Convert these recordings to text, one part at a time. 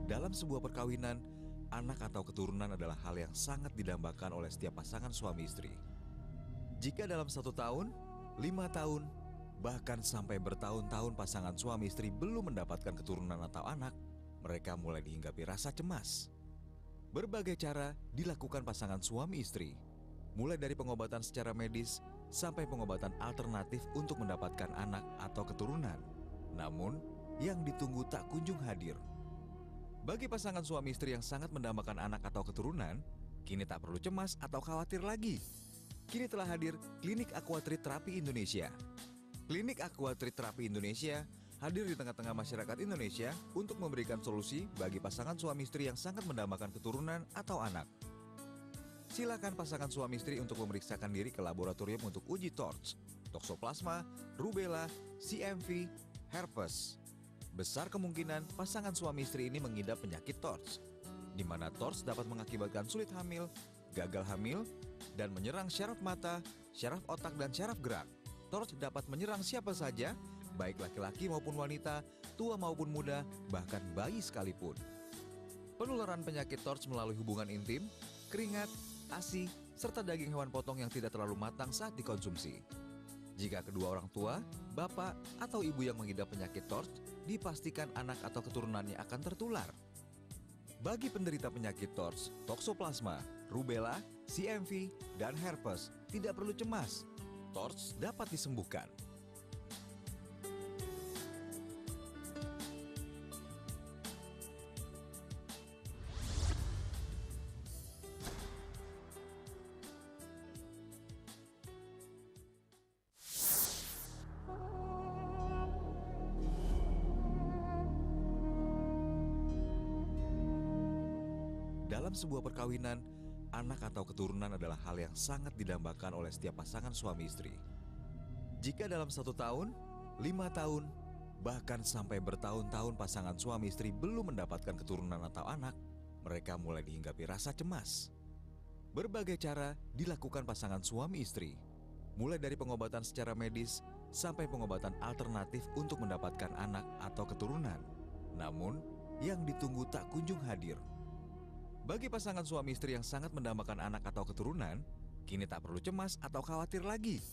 Dalam sebuah perkawinan, anak atau keturunan adalah hal yang sangat didambakan oleh setiap pasangan suami istri. Jika dalam 1 tahun, 5 tahun, bahkan sampai bertahun-tahun pasangan suami istri belum mendapatkan keturunan atau anak, mereka mulai dihinggapi rasa cemas. Berbagai cara dilakukan pasangan suami istri, mulai dari pengobatan secara medis sampai pengobatan alternatif untuk mendapatkan anak atau keturunan. Namun, yang ditunggu tak kunjung hadir. Bagi pasangan suami istri yang sangat mendambakan anak atau keturunan, kini tak perlu cemas atau khawatir lagi. Kini telah hadir Klinik Aquatreat Terapi Indonesia. Klinik Aquatreat Terapi Indonesia hadir di tengah-tengah masyarakat Indonesia untuk memberikan solusi bagi pasangan suami istri yang sangat mendambakan keturunan atau anak. Silakan pasangan suami istri untuk memeriksakan diri ke laboratorium untuk uji TORCH, toksoplasma, rubella, CMV, herpes. Besar kemungkinan pasangan suami istri ini mengidap penyakit TORCH, di mana TORCH dapat mengakibatkan sulit hamil, gagal hamil, dan menyerang syaraf mata, syaraf otak, dan syaraf gerak. TORCH dapat menyerang siapa saja, baik laki-laki maupun wanita, tua maupun muda, bahkan bayi sekalipun. Penularan penyakit TORCH melalui hubungan intim, keringat, ASI, serta daging hewan potong yang tidak terlalu matang saat dikonsumsi. Jika kedua orang tua, bapak, atau ibu yang mengidap penyakit TORCH, dipastikan anak atau keturunannya akan tertular. Bagi penderita penyakit TORCH, toksoplasma, rubella, CMV, dan herpes, tidak perlu cemas. TORCH dapat disembuhkan. Dalam sebuah perkawinan, anak atau keturunan adalah hal yang sangat didambakan oleh setiap pasangan suami istri. Jika dalam 1 tahun, 5 tahun, bahkan sampai bertahun-tahun pasangan suami istri belum mendapatkan keturunan atau anak, mereka mulai dihinggapi rasa cemas. Berbagai cara dilakukan pasangan suami istri, mulai dari pengobatan secara medis sampai pengobatan alternatif untuk mendapatkan anak atau keturunan. Namun, yang ditunggu tak kunjung hadir. Bagi pasangan suami istri yang sangat mendambakan anak atau keturunan, kini tak perlu cemas atau khawatir lagi.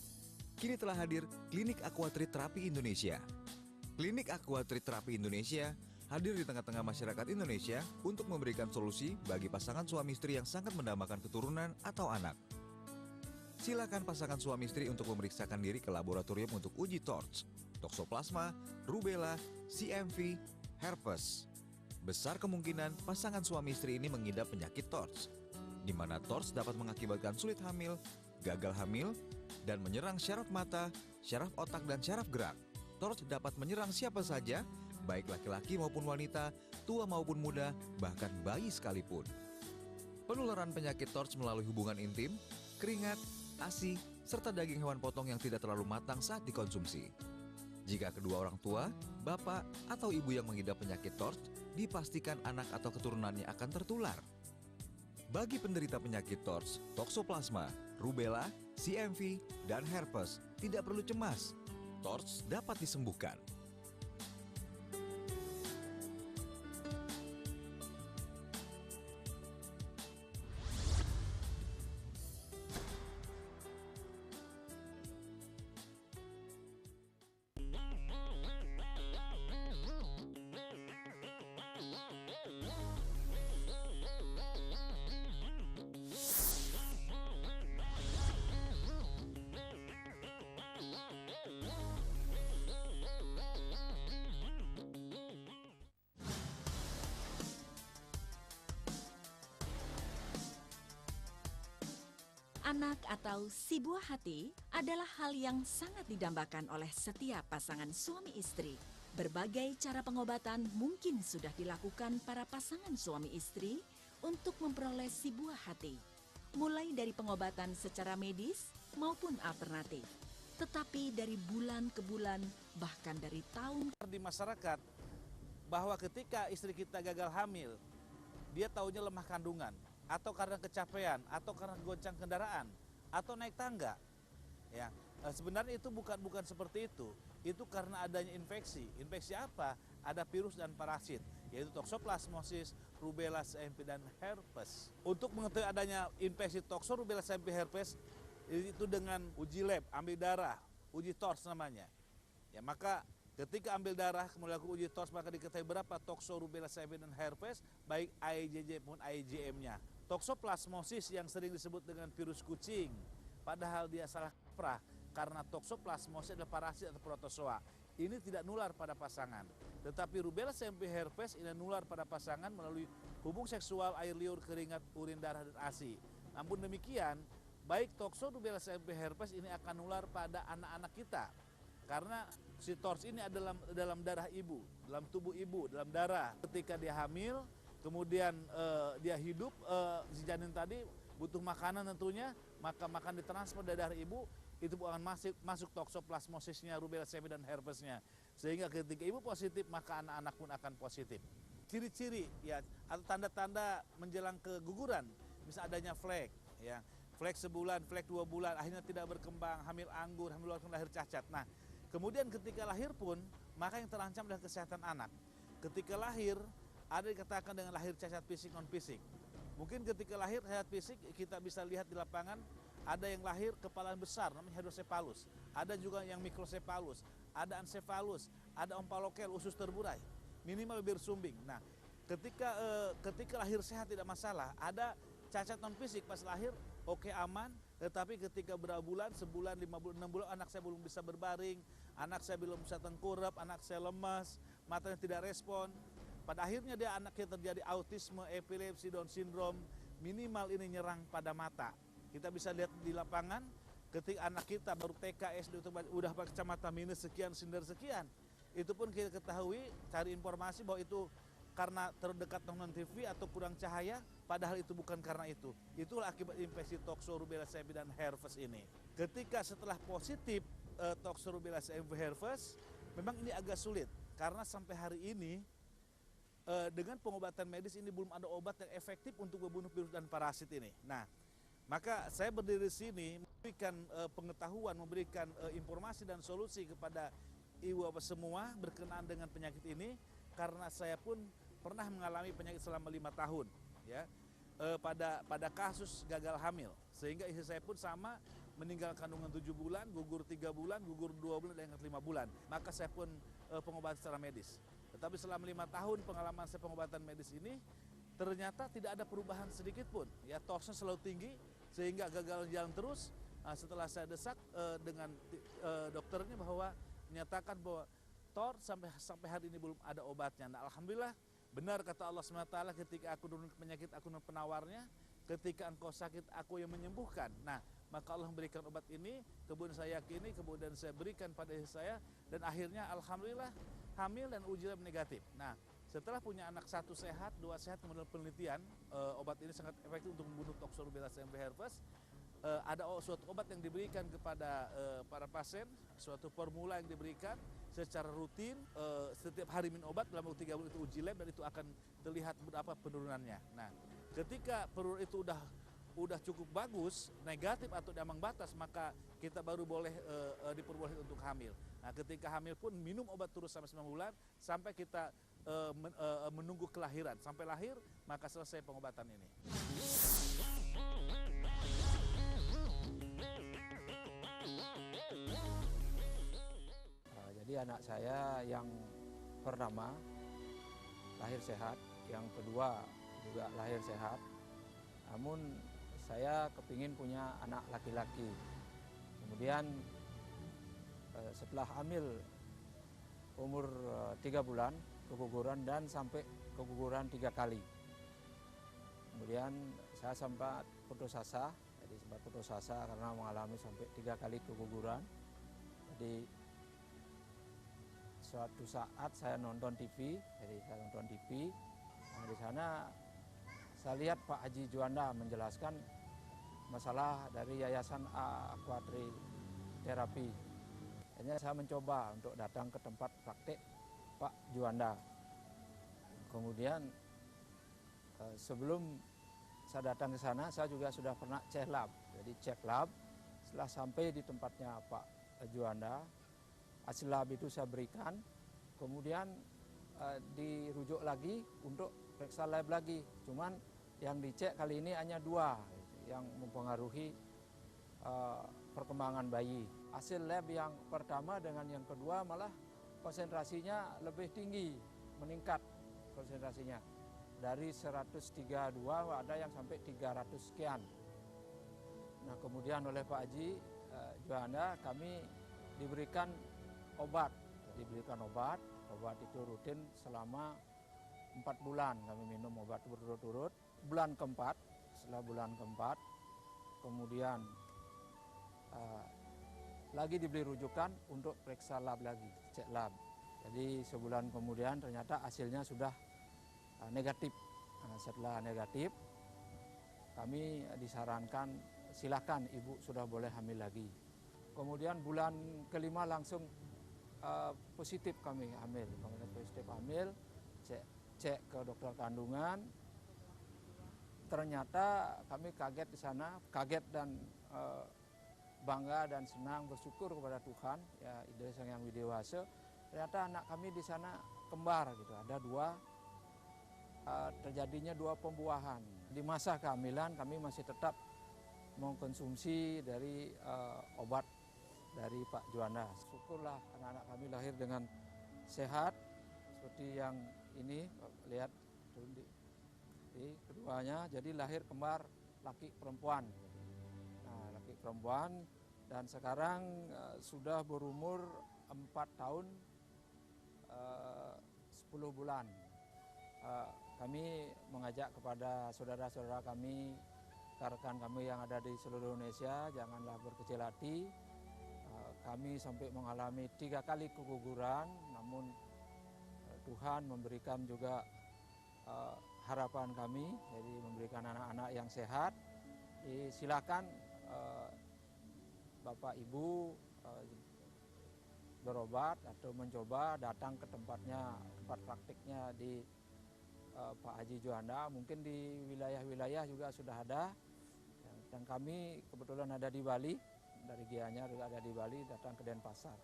Kini telah hadir Klinik Aquatreat Terapi Indonesia. Klinik Aquatreat Terapi Indonesia hadir di tengah-tengah masyarakat Indonesia untuk memberikan solusi bagi pasangan suami istri yang sangat mendambakan keturunan atau anak. Silakan pasangan suami istri untuk memeriksakan diri ke laboratorium untuk uji TORCH, toksoplasma, rubella, CMV, herpes. Besar kemungkinan pasangan suami istri ini mengidap penyakit TORCH, di mana TORCH dapat mengakibatkan sulit hamil, gagal hamil, dan menyerang syaraf mata, syaraf otak, dan syaraf gerak. TORCH dapat menyerang siapa saja, baik laki-laki maupun wanita, tua maupun muda, bahkan bayi sekalipun. Penularan penyakit TORCH melalui hubungan intim, keringat, ASI, serta daging hewan potong yang tidak terlalu matang saat dikonsumsi. Jika kedua orang tua, bapak, atau ibu yang mengidap penyakit TORCH, dipastikan anak atau keturunannya akan tertular. Bagi penderita penyakit TORCH, toksoplasma, rubella, CMV, dan herpes, tidak perlu cemas. TORCH dapat disembuhkan. Anak atau si buah hati adalah hal yang sangat didambakan oleh setiap pasangan suami istri. Berbagai cara pengobatan mungkin sudah dilakukan para pasangan suami istri untuk memperoleh si buah hati. Mulai dari pengobatan secara medis maupun alternatif. Tetapi dari bulan ke bulan, bahkan dari tahun Di masyarakat bahwa ketika istri kita gagal hamil, dia taunya lemah kandungan, atau karena kecapean, atau karena goncang kendaraan, atau naik tangga. Ya, sebenarnya itu bukan seperti itu. Itu karena adanya infeksi. Infeksi apa? Ada virus dan parasit, yaitu toksoplasmosis, rubella, CMV, dan herpes. Untuk mengetahui adanya infeksi tokso, rubella, CMV, herpes, itu dengan uji lab, ambil darah, uji TORS namanya. Ya, maka ketika ambil darah, kemudian lakukan uji TORS, maka diketahui berapa tokso, rubella, CMV, dan herpes, baik IgG maupun IgM-nya. Toksoplasmosis yang sering disebut dengan virus kucing, padahal dia salah kaprah karena toksoplasmosis adalah parasit atau protozoa. Ini tidak nular pada pasangan. Tetapi rubella, CMV, herpes ini nular pada pasangan melalui hubung seksual, air liur, keringat, urin, darah, dan ASI. Namun demikian, baik tokso, rubella, CMV, herpes ini akan nular pada anak-anak kita. Karena si TORS ini adalah dalam darah ibu, dalam tubuh ibu, dalam darah. Ketika dia hamil, kemudian dia hidup, si janin tadi butuh makanan tentunya, maka makan ditransfer dari darah ibu, itu akan masuk toksoplasmosisnya, rubella, CMV, dan herpesnya. Sehingga ketika ibu positif, maka anak-anak pun akan positif. Ciri-ciri ya atau tanda-tanda menjelang keguguran, bisa adanya flek, ya, flek sebulan, flek 2 bulan, akhirnya tidak berkembang, hamil anggur, hamil luar lahir cacat. Nah, kemudian ketika lahir pun, maka yang terancam adalah kesehatan anak. Ketika lahir, ada dikatakan dengan lahir cacat fisik non fisik. Mungkin ketika lahir cacat fisik kita bisa lihat di lapangan, ada yang lahir kepala besar namanya hidrosepalus, ada juga yang mikrosepalus, ada ansefalus, ada ompalokel, usus terburai, minimal bibir sumbing. Nah, ketika lahir sehat tidak masalah, ada cacat non fisik pas lahir oke aman, tetapi ketika berapa bulan, sebulan, 5 bulan, 6 bulan, anak saya belum bisa berbaring, anak saya belum bisa tengkurap, anak saya lemas, matanya tidak respon. Pada akhirnya dia anaknya terjadi autisme, epilepsi, Down syndrome, minimal ini nyerang pada mata. Kita bisa lihat di lapangan, ketika anak kita baru TK, SD, udah pakai kacamata minus sekian, silinder sekian. Itu pun kita ketahui, cari informasi bahwa itu karena terdekat nonton TV atau kurang cahaya, padahal itu bukan karena itu. Itulah akibat infeksi tokso, rubella, CMV, dan herpes ini. Ketika setelah positif tokso, rubella, CMV, herpes, memang ini agak sulit. Karena sampai hari ini, dengan pengobatan medis ini belum ada obat yang efektif untuk membunuh virus dan parasit ini. Nah, maka saya berdiri di sini memberikan pengetahuan, memberikan informasi dan solusi kepada ibu bapak semua berkenaan dengan penyakit ini, karena saya pun pernah mengalami penyakit selama 5 tahun, ya, pada kasus gagal hamil, sehingga istri saya pun sama meninggal kandungan 7 bulan, gugur 3 bulan, gugur 2 bulan, dan 5 bulan. Maka saya pun pengobatan secara medis. Tetapi selama 5 tahun pengalaman saya pengobatan medis ini, ternyata tidak ada perubahan sedikit pun. Ya, TORS-nya selalu tinggi sehingga gagal jalan terus. Setelah saya desak dengan dokternya bahwa menyatakan bahwa TORS sampai hari ini belum ada obatnya. Nah, alhamdulillah benar kata Allah SWT, ketika aku turun penyakit aku penawarnya, ketika engkau sakit aku yang menyembuhkan. Nah, maka Allah memberikan obat ini, kemudian saya yakini, kemudian saya berikan pada istri saya, dan akhirnya alhamdulillah hamil dan uji lab negatif. Nah, setelah punya anak 1 sehat, 2 sehat, kemudian penelitian, obat ini sangat efektif untuk membunuh tokso, rubella, CMV, herpes. Ada suatu obat yang diberikan kepada para pasien, suatu formula yang diberikan secara rutin, setiap hari minum obat dalam waktu 3 bulan, itu uji lab dan itu akan terlihat berapa penurunannya. Nah, ketika penurunan itu udah cukup bagus, negatif atau di ambang batas, maka kita baru boleh diperbolehkan untuk hamil. Nah, ketika hamil pun minum obat terus sampai 9 bulan, sampai kita menunggu kelahiran. Sampai lahir, maka selesai pengobatan ini. Jadi anak saya yang pertama lahir sehat, yang kedua juga lahir sehat. Namun saya kepingin punya anak laki-laki. Kemudian setelah hamil umur 3 bulan keguguran dan sampai keguguran 3 kali. Kemudian saya sempat putus asa, karena mengalami sampai 3 kali keguguran. Jadi suatu saat saya nonton TV, Nah, di sana saya lihat Pak Haji Juanda menjelaskan masalah dari Yayasan Aquatri Terapi. Akhirnya saya mencoba untuk datang ke tempat praktek Pak Juanda. Kemudian sebelum saya datang ke sana, saya juga sudah pernah cek lab. Jadi cek lab, setelah sampai di tempatnya Pak Juanda, hasil lab itu saya berikan, kemudian dirujuk lagi untuk periksa lab lagi. Cuman yang dicek kali ini hanya 2 yang mempengaruhi perkembangan bayi. Hasil lab yang pertama dengan yang kedua malah konsentrasinya lebih tinggi, meningkat konsentrasinya. Dari 132 ada yang sampai 300 sekian. Nah, kemudian oleh Pak Haji Juanda kami diberikan obat. Obat itu rutin selama 4 bulan kami minum obat berturut-turut. Setelah bulan keempat, kemudian lagi diberi rujukan untuk periksa lab lagi, cek lab. Jadi sebulan kemudian ternyata hasilnya sudah negatif. Nah, setelah negatif, kami disarankan silakan ibu sudah boleh hamil lagi. Kemudian bulan kelima langsung positif kami hamil, cek ke dokter kandungan. Ternyata kami kaget di sana, dan bangga dan senang bersyukur kepada Tuhan, ya Ida Sang Yang Widewasa. Ternyata anak kami di sana kembar gitu, ada 2, terjadinya 2 pembuahan. Di masa kehamilan kami masih tetap mengkonsumsi dari obat dari Pak Juanda. Syukurlah anak-anak kami lahir dengan sehat seperti yang ini, lihat di keduanya, jadi lahir kembar laki perempuan. Nah, laki perempuan, dan sekarang sudah berumur 4 tahun 10 bulan. Kami mengajak kepada saudara-saudara kami, rekan kami yang ada di seluruh Indonesia, janganlah berkecil hati. Kami sampai mengalami 3 kali keguguran, namun Tuhan memberikan juga harapan kami, jadi memberikan anak-anak yang sehat. Silakan Bapak Ibu berobat atau mencoba datang ke tempat praktiknya di Pak Haji Juanda. Mungkin di wilayah-wilayah juga sudah ada, dan kami kebetulan ada di Bali, dari Gianyar juga ada di Bali, datang ke Denpasar.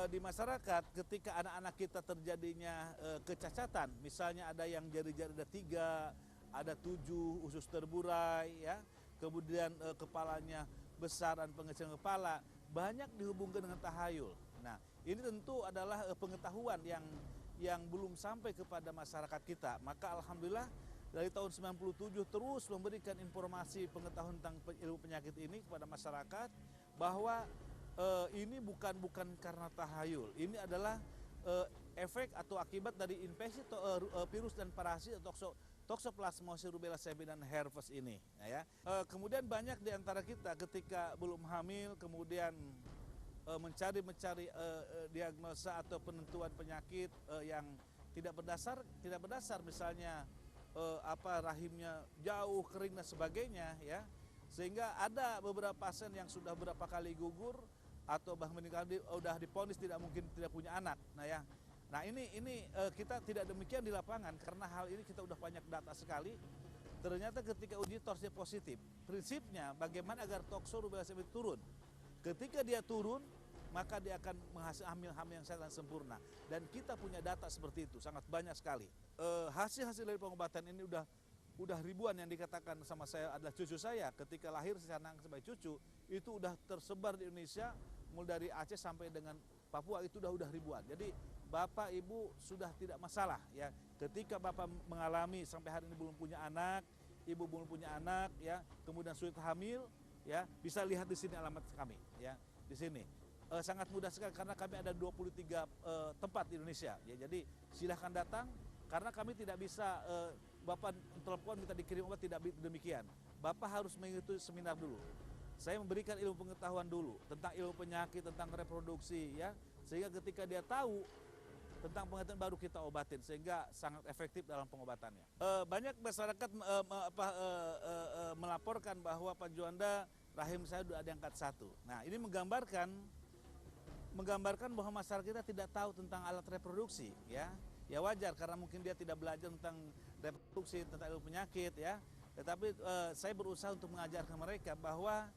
Di masyarakat ketika anak-anak kita terjadinya kecacatan, misalnya ada yang jari-jari ada 3, ada 7, usus terburai, ya, kemudian kepalanya besar dan pengecilan kepala, banyak dihubungkan dengan tahayul. Nah, ini tentu adalah pengetahuan yang belum sampai kepada masyarakat kita. Maka alhamdulillah dari tahun 97 terus memberikan informasi pengetahuan tentang ilmu penyakit ini kepada masyarakat, bahwa ini bukan karena tahayul. Ini adalah efek atau akibat dari infeksi virus dan parasit Toxoplasmosis rubella cebi dan herpes ini. Ya. Kemudian banyak di antara kita ketika belum hamil, kemudian mencari diagnosa atau penentuan penyakit yang tidak berdasar, misalnya rahimnya jauh, kering dan sebagainya, ya. Sehingga ada beberapa pasien yang sudah berapa kali gugur atau bahkan meninggal sudah divonis tidak punya anak. Nah ini kita tidak demikian di lapangan, karena hal ini kita udah banyak data sekali. Ternyata ketika uji torsnya positif, prinsipnya bagaimana agar toxo rubella cebi turun. Ketika dia turun, maka dia akan menghasilkan hamil yang sehat dan sempurna. Dan kita punya data seperti itu, sangat banyak sekali. Hasil-hasil dari pengobatan ini udah ribuan yang dikatakan sama saya adalah cucu saya. Ketika lahir saya nang sebagai cucu, itu udah tersebar di Indonesia, mulai dari Aceh sampai dengan Papua, itu udah ribuan. Jadi Bapak Ibu sudah tidak masalah, ya. Ketika Bapak mengalami sampai hari ini belum punya anak, Ibu belum punya anak, ya, kemudian sulit hamil, ya, bisa lihat di sini alamat kami, ya, di sini. Sangat mudah sekali karena kami ada 23 tempat di Indonesia, ya. Jadi silahkan datang, karena kami tidak bisa Bapak telepon minta dikirim obat, tidak demikian. Bapak harus mengikuti seminar dulu. Saya memberikan ilmu pengetahuan dulu tentang ilmu penyakit, tentang reproduksi, ya, sehingga ketika dia tahu tentang pengetahuan baru kita obatin, sehingga sangat efektif dalam pengobatannya. Banyak masyarakat melaporkan bahwa Pak Juanda rahim saya sudah ada yang angkat 1. Nah, ini menggambarkan bahwa masyarakat kita tidak tahu tentang alat reproduksi, ya. Ya wajar karena mungkin dia tidak belajar tentang reproduksi, tentang ilmu penyakit, ya. Tetapi saya berusaha untuk mengajarkan mereka bahwa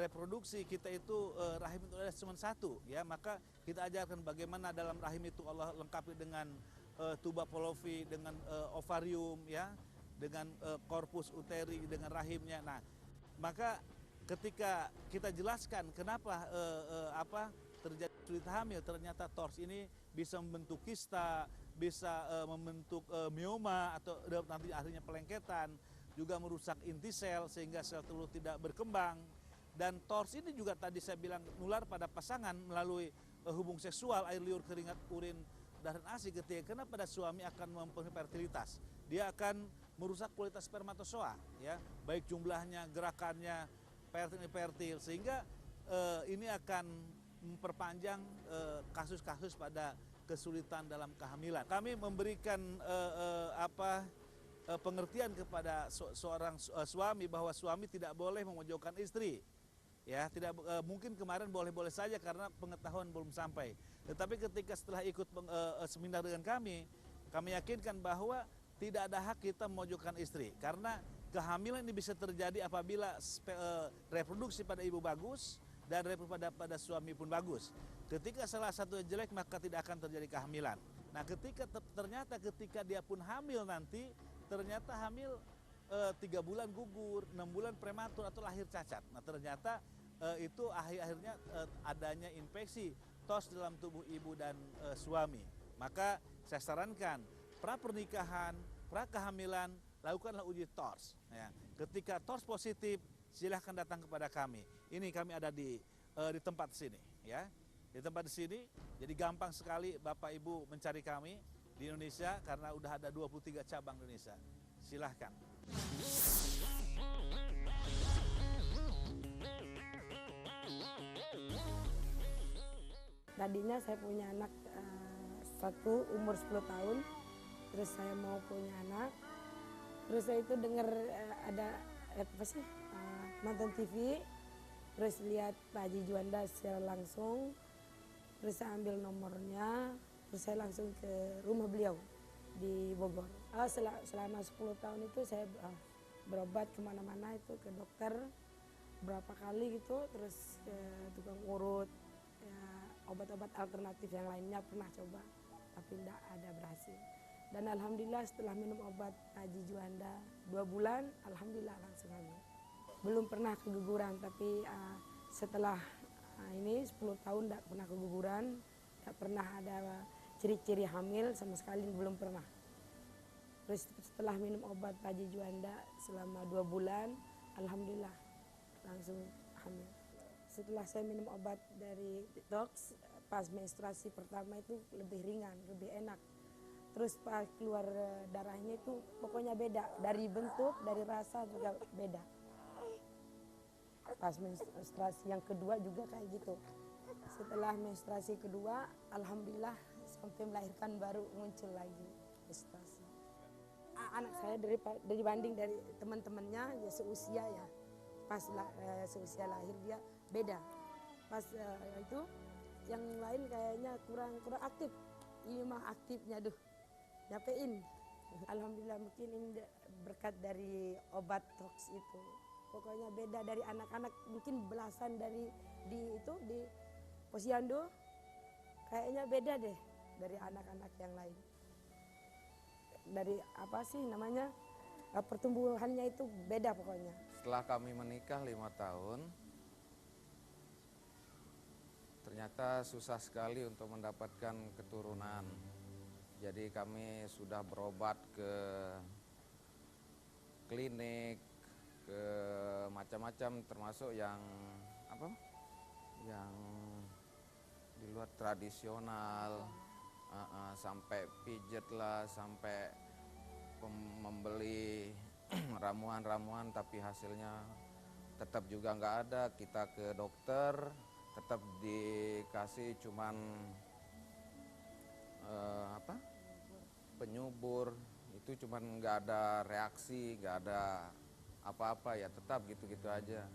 reproduksi kita itu rahim itu adalah cuma 1, ya. Maka kita ajarkan bagaimana dalam rahim itu Allah lengkapi dengan tuba fallopi, dengan ovarium, ya, dengan korpus uteri, dengan rahimnya. Nah, maka ketika kita jelaskan kenapa terjadi sulit hamil, ternyata TORS ini bisa membentuk kista, bisa membentuk mioma atau nanti akhirnya pelengketan, juga merusak inti sel sehingga sel telur tidak berkembang. Dan TORS ini juga tadi saya bilang nular pada pasangan melalui hubung seksual, air liur, keringat, urin, dan ASI. Ketika kena pada suami akan mempengaruhi fertilitas. Dia akan merusak kualitas spermatozoa, ya, baik jumlahnya, gerakannya, fertil, sehingga ini akan memperpanjang kasus-kasus pada kesulitan dalam kehamilan. Kami memberikan pengertian kepada seorang suami bahwa suami tidak boleh memojokkan istri. Ya, tidak mungkin kemarin boleh-boleh saja karena pengetahuan belum sampai. Tetapi ketika setelah ikut seminar dengan kami yakinkan bahwa tidak ada hak kita memojokkan istri. Karena kehamilan ini bisa terjadi apabila reproduksi pada ibu bagus dan reproduksi pada suami pun bagus. Ketika salah satu jelek maka tidak akan terjadi kehamilan. Nah, ternyata ketika dia pun hamil nanti, ternyata hamil 3 bulan gugur, 6 bulan prematur atau lahir cacat. Nah, ternyata itu akhirnya adanya infeksi TORS dalam tubuh ibu dan suami. Maka saya sarankan pra pernikahan, pra kehamilan, lakukanlah uji TORS. Ya. Ketika TORS positif, silahkan datang kepada kami. Ini kami ada di tempat sini, ya. Di tempat di sini, jadi gampang sekali Bapak Ibu mencari kami di Indonesia karena udah ada 23 cabang di Indonesia. Silahkan. Tadinya saya punya anak satu umur 10 tahun, terus saya mau punya anak, terus saya itu dengar ada nonton TV, terus lihat Pak Haji Juanda secara langsung, terus saya ambil nomornya, terus saya langsung ke rumah beliau di Bogor. Selama 10 tahun itu saya berobat kemana-mana itu ke dokter berapa kali gitu, terus ke tukang urut, ya, obat-obat alternatif yang lainnya pernah coba, tapi tidak ada berhasil. Dan alhamdulillah setelah minum obat Haji Juanda 2 bulan, alhamdulillah langsung hamil. Belum pernah keguguran, tapi setelah ini 10 tahun tidak pernah keguguran, tidak pernah ada ciri-ciri hamil sama sekali, belum pernah. Terus setelah minum obat Haji Juanda selama 2 bulan, alhamdulillah langsung hamil. Setelah saya minum obat dari TORS, pas menstruasi pertama itu lebih ringan, lebih enak. Terus pas keluar darahnya itu pokoknya beda, dari bentuk, dari rasa juga beda. Pas menstruasi yang kedua juga kayak gitu. Setelah menstruasi kedua, alhamdulillah sampai melahirkan baru muncul lagi menstruasi. Anak saya dibanding dari teman-temannya ya seusia ya, pas seusia lahir dia beda. Pas itu yang lain kayaknya kurang aktif. Ini mah aktifnya, nyapein. Alhamdulillah mungkin ini berkat dari obat TORS itu. Pokoknya beda dari anak-anak, mungkin belasan di Posyandu, kayaknya beda deh dari anak-anak yang lain. Dari pertumbuhannya itu beda pokoknya. Setelah kami menikah 5 tahun, ternyata susah sekali untuk mendapatkan keturunan. Jadi kami sudah berobat ke klinik, ke macam-macam, termasuk yang di luar tradisional, sampai pijet lah, sampai membeli ramuan-ramuan tapi hasilnya tetap juga nggak ada. Kita ke dokter tetap dikasih cuman penyubur, itu cuman nggak ada reaksi, nggak ada apa-apa, ya tetap gitu-gitu aja.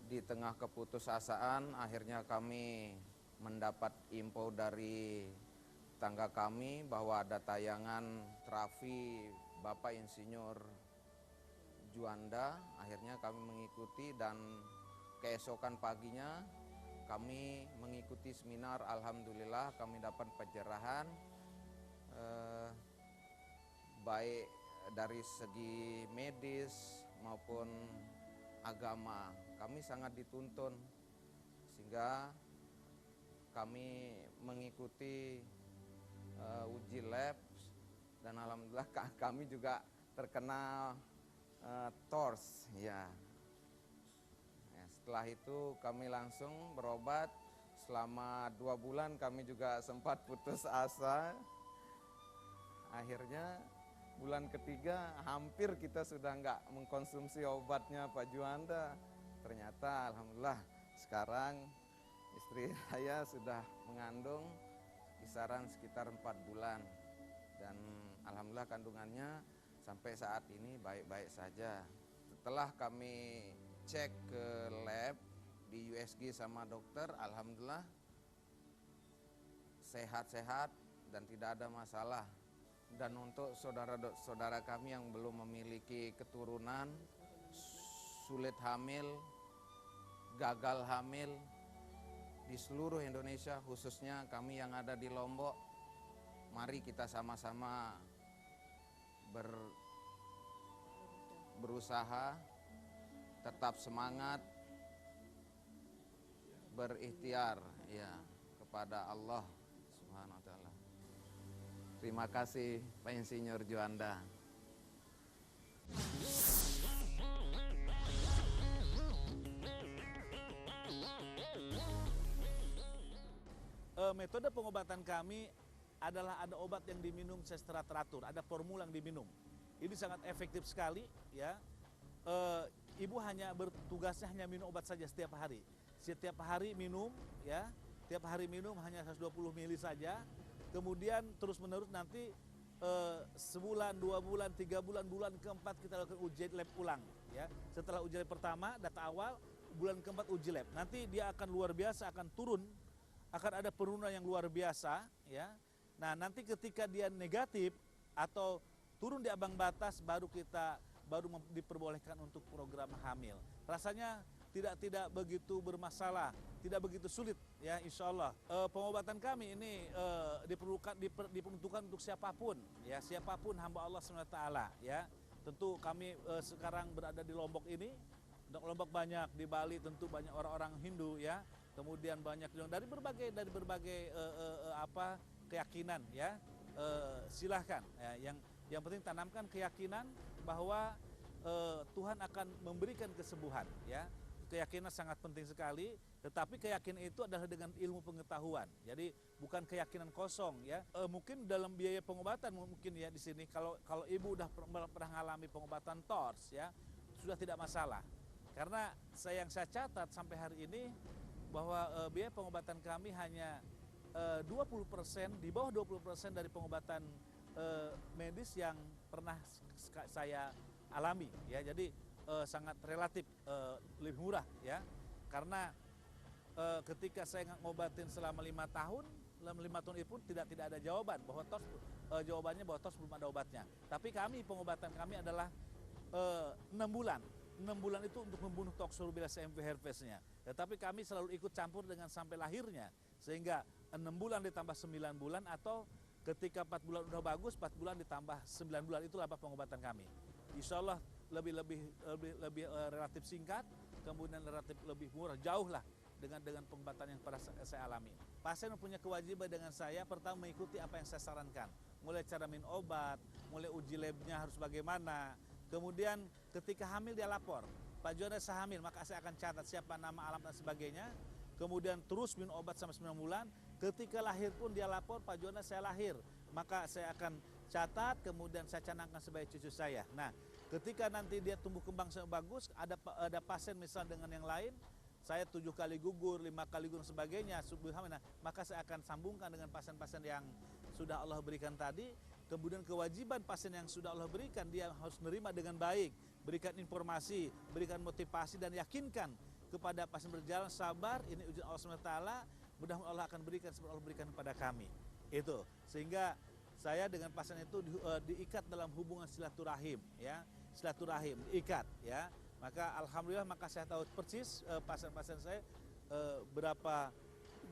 Di tengah keputusasaan akhirnya kami mendapat info dari tetangga kami bahwa ada tayangan terapi Bapak Insinyur Juanda. Akhirnya kami mengikuti dan keesokan paginya kami mengikuti seminar. Alhamdulillah kami dapat pencerahan baik dari segi medis maupun agama. Kami sangat dituntun sehingga kami mengikuti uji lab dan alhamdulillah kami juga terkena TORS ya. Setelah itu kami langsung berobat selama 2 bulan. Kami juga sempat putus asa. Akhirnya bulan ketiga hampir kita sudah nggak mengkonsumsi obatnya Pak Juanda. Ternyata alhamdulillah sekarang istri saya sudah mengandung kisaran sekitar 4 bulan. Dan alhamdulillah kandungannya sampai saat ini baik-baik saja. Setelah kami cek ke lab di USG sama dokter, alhamdulillah sehat-sehat dan tidak ada masalah. Dan untuk saudara-saudara kami yang belum memiliki keturunan, sulit hamil, gagal hamil di seluruh Indonesia, khususnya kami yang ada di Lombok, mari kita sama-sama berusaha, tetap semangat, berikhtiar ya kepada Allah Subhanahu wa taala. Terima kasih Pak Insinyur Juanda. Metode pengobatan kami adalah ada obat yang diminum secara teratur, ada formula yang diminum. Ini sangat efektif sekali ya. Ibu hanya bertugasnya hanya minum obat saja setiap hari. Setiap hari minum ya, setiap hari minum hanya 120 ml saja. Kemudian terus-menerus nanti sebulan, 2 bulan, 3 bulan, bulan keempat kita lakukan uji lab ulang ya. Setelah uji lab pertama, data awal, bulan keempat uji lab. Nanti dia akan luar biasa, akan turun, akan ada penurunan yang luar biasa ya. Nah, nanti ketika dia negatif atau turun di ambang batas baru diperbolehkan untuk program hamil. Rasanya tidak begitu bermasalah, tidak begitu sulit ya, insya Allah. Pengobatan kami ini diperuntukkan untuk siapapun ya, siapapun hamba Allah SWT ya. Tentu kami sekarang berada di Lombok ini, Lombok banyak, di Bali tentu banyak orang-orang Hindu ya. Kemudian banyak dari berbagai keyakinan ya. Silahkan ya, yang penting tanamkan keyakinan bahwa Tuhan akan memberikan kesembuhan ya. Keyakinan sangat penting sekali, tetapi keyakinan itu adalah dengan ilmu pengetahuan. Jadi bukan keyakinan kosong ya. Mungkin dalam biaya pengobatan mungkin ya di sini kalau ibu udah pernah mengalami pengobatan TORS ya, sudah tidak masalah. Karena yang saya catat sampai hari ini bahwa biaya pengobatan kami hanya 20%, di bawah 20% dari pengobatan medis yang pernah saya alami ya. Jadi sangat relatif lebih murah ya. Karena ketika saya ngobatin selama 5 tahun, dalam 5 tahun itu pun tidak ada jawaban bahwa TORS, jawabannya bahwa TORS belum ada obatnya. Tapi pengobatan kami adalah 6 bulan. 6 bulan itu untuk membunuh Toxoplasma MV herpesnya. Tetapi kami selalu ikut campur dengan sampai lahirnya. Sehingga 6 bulan ditambah 9 bulan atau ketika 4 bulan udah bagus, 4 bulan ditambah 9 bulan, itulah pengobatan kami. Insya Allah lebih relatif singkat, kemudian relatif lebih murah, jauh lah dengan pengobatan yang pernah saya alami. Pasien mempunyai kewajiban dengan saya, pertama mengikuti apa yang saya sarankan. Mulai cara minum obat, mulai uji labnya harus bagaimana. Kemudian ketika hamil dia lapor, Pak Juanda saya hamil, maka saya akan catat siapa nama, alamat dan sebagainya. Kemudian terus minum obat sampai 9 bulan. Ketika lahir pun dia lapor, Pak Juanda saya lahir, maka saya akan catat, kemudian saya canangkan sebagai cucu saya. Nah, ketika nanti dia tumbuh kembang sangat bagus, ada pasien misal dengan yang lain, saya 7 kali gugur, 5 kali gugur dan sebagainya, subhanallah, maka saya akan sambungkan dengan pasien-pasien yang sudah Allah berikan tadi. Kemudian kewajiban pasien yang sudah Allah berikan, dia harus menerima dengan baik, berikan informasi, berikan motivasi dan yakinkan kepada pasien berjalan sabar, ini ujian Allah SWT, mudah-mudahan Allah akan berikan seperti Allah berikan kepada kami. Itu, sehingga saya dengan pasien itu diikat dalam hubungan silaturahim, ya, silaturahim, diikat, ya. Maka alhamdulillah, maka saya tahu persis pasien-pasien saya berapa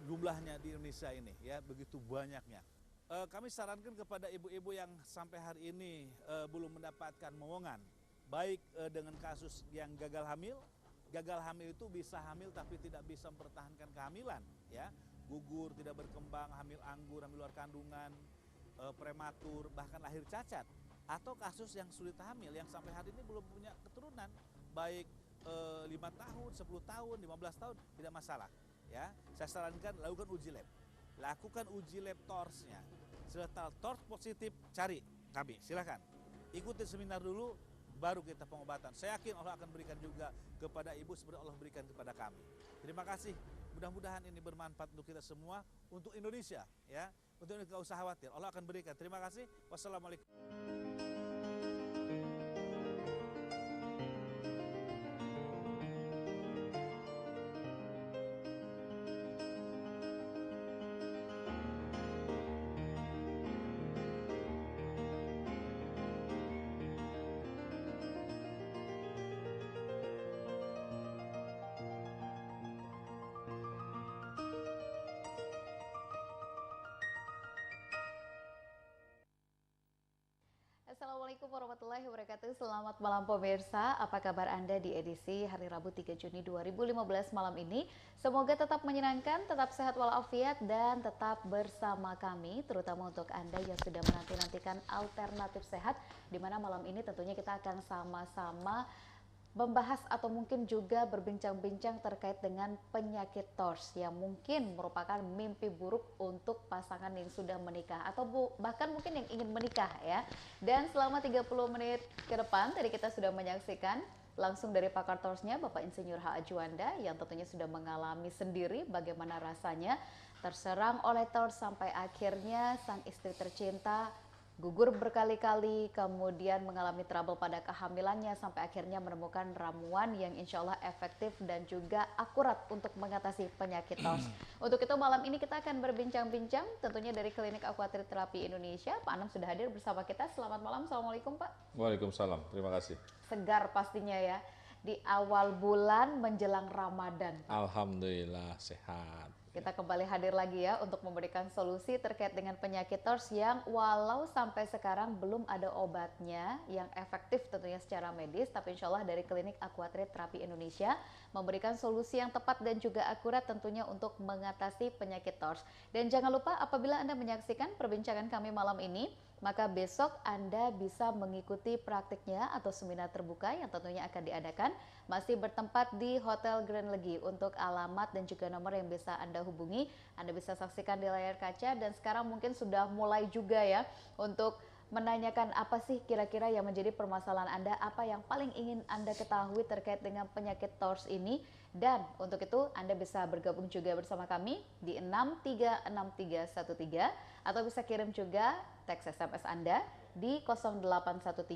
jumlahnya di Indonesia ini, ya, begitu banyaknya. Kami sarankan kepada ibu-ibu yang sampai hari ini belum mendapatkan momongan, baik dengan kasus yang gagal hamil. Gagal hamil itu bisa hamil tapi tidak bisa mempertahankan kehamilan, ya, gugur, tidak berkembang, hamil anggur, hamil luar kandungan, prematur, bahkan lahir cacat, atau kasus yang sulit hamil yang sampai hari ini belum punya keturunan, baik 5 tahun, 10 tahun, 15 tahun, tidak masalah, ya. Saya sarankan lakukan uji lab, lakukan uji lab TORS-nya. Setelah TORS positif, cari kami, silakan ikuti seminar dulu, baru kita pengobatan. Saya yakin Allah akan berikan juga kepada ibu seperti Allah berikan kepada kami. Terima kasih. Mudah-mudahan ini bermanfaat untuk kita semua, untuk Indonesia, ya. Untuk ini tidak usah khawatir, Allah akan berikan. Terima kasih. Wassalamualaikum. Assalamualaikum warahmatullahi wabarakatuh. Selamat malam pemirsa. Apa kabar Anda di edisi hari Rabu 3 Juni 2015 malam ini? Semoga tetap menyenangkan, tetap sehat walafiat, dan tetap bersama kami, terutama untuk Anda yang sudah menanti-nantikan alternatif sehat, di mana malam ini tentunya kita akan sama-sama membahas atau mungkin juga berbincang-bincang terkait dengan penyakit TORS yang mungkin merupakan mimpi buruk untuk pasangan yang sudah menikah atau bahkan mungkin yang ingin menikah, ya. Dan selama 30 menit ke depan tadi kita sudah menyaksikan langsung dari pakar TORS-nya Bapak Insinyur H. A. Juanda yang tentunya sudah mengalami sendiri bagaimana rasanya terserang oleh TORS sampai akhirnya sang istri tercinta gugur berkali-kali, kemudian mengalami trouble pada kehamilannya sampai akhirnya menemukan ramuan yang insya Allah efektif dan juga akurat untuk mengatasi penyakit TORS. Untuk itu malam ini kita akan berbincang-bincang tentunya dari Klinik Aquatrit Terapi Indonesia. Pak Anam sudah hadir bersama kita. Selamat malam, Assalamualaikum Pak. Waalaikumsalam, terima kasih. Segar pastinya ya, di awal bulan menjelang Ramadan. Alhamdulillah sehat. Kita kembali hadir lagi ya untuk memberikan solusi terkait dengan penyakit TORS yang walau sampai sekarang belum ada obatnya yang efektif tentunya secara medis, tapi insya Allah dari Klinik Aquatrit Terapi Indonesia memberikan solusi yang tepat dan juga akurat tentunya untuk mengatasi penyakit TORS. Dan jangan lupa apabila Anda menyaksikan perbincangan kami malam ini, maka besok Anda bisa mengikuti praktiknya atau seminar terbuka yang tentunya akan diadakan masih bertempat di Hotel Grand Legi. Untuk alamat dan juga nomor yang bisa Anda hubungi, Anda bisa saksikan di layar kaca. Dan sekarang mungkin sudah mulai juga ya untuk menanyakan apa sih kira-kira yang menjadi permasalahan Anda, apa yang paling ingin Anda ketahui terkait dengan penyakit TORS ini. Dan untuk itu Anda bisa bergabung juga bersama kami di 636313 atau bisa kirim juga teks SMS Anda di 0813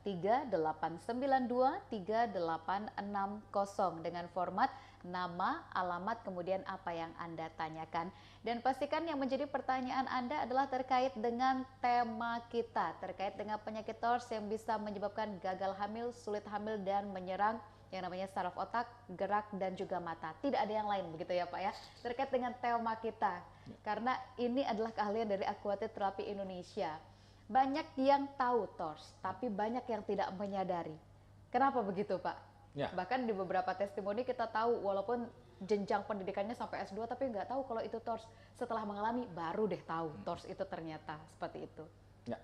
3892 3860 dengan format nama, alamat, kemudian apa yang Anda tanyakan. Dan pastikan yang menjadi pertanyaan Anda adalah terkait dengan tema kita, terkait dengan penyakit TORS yang bisa menyebabkan gagal hamil, sulit hamil, dan menyerang yang namanya saraf otak, gerak, dan juga mata. Tidak ada yang lain begitu ya Pak ya, terkait dengan tema kita. Karena ini adalah keahlian dari Aquatrit Terapi Indonesia. Banyak yang tahu TORS, tapi banyak yang tidak menyadari. Kenapa begitu Pak? Ya. Bahkan di beberapa testimoni kita tahu walaupun jenjang pendidikannya sampai S2 tapi nggak tahu kalau itu TORS. Setelah mengalami baru deh tahu TORS itu ternyata seperti itu. Ya.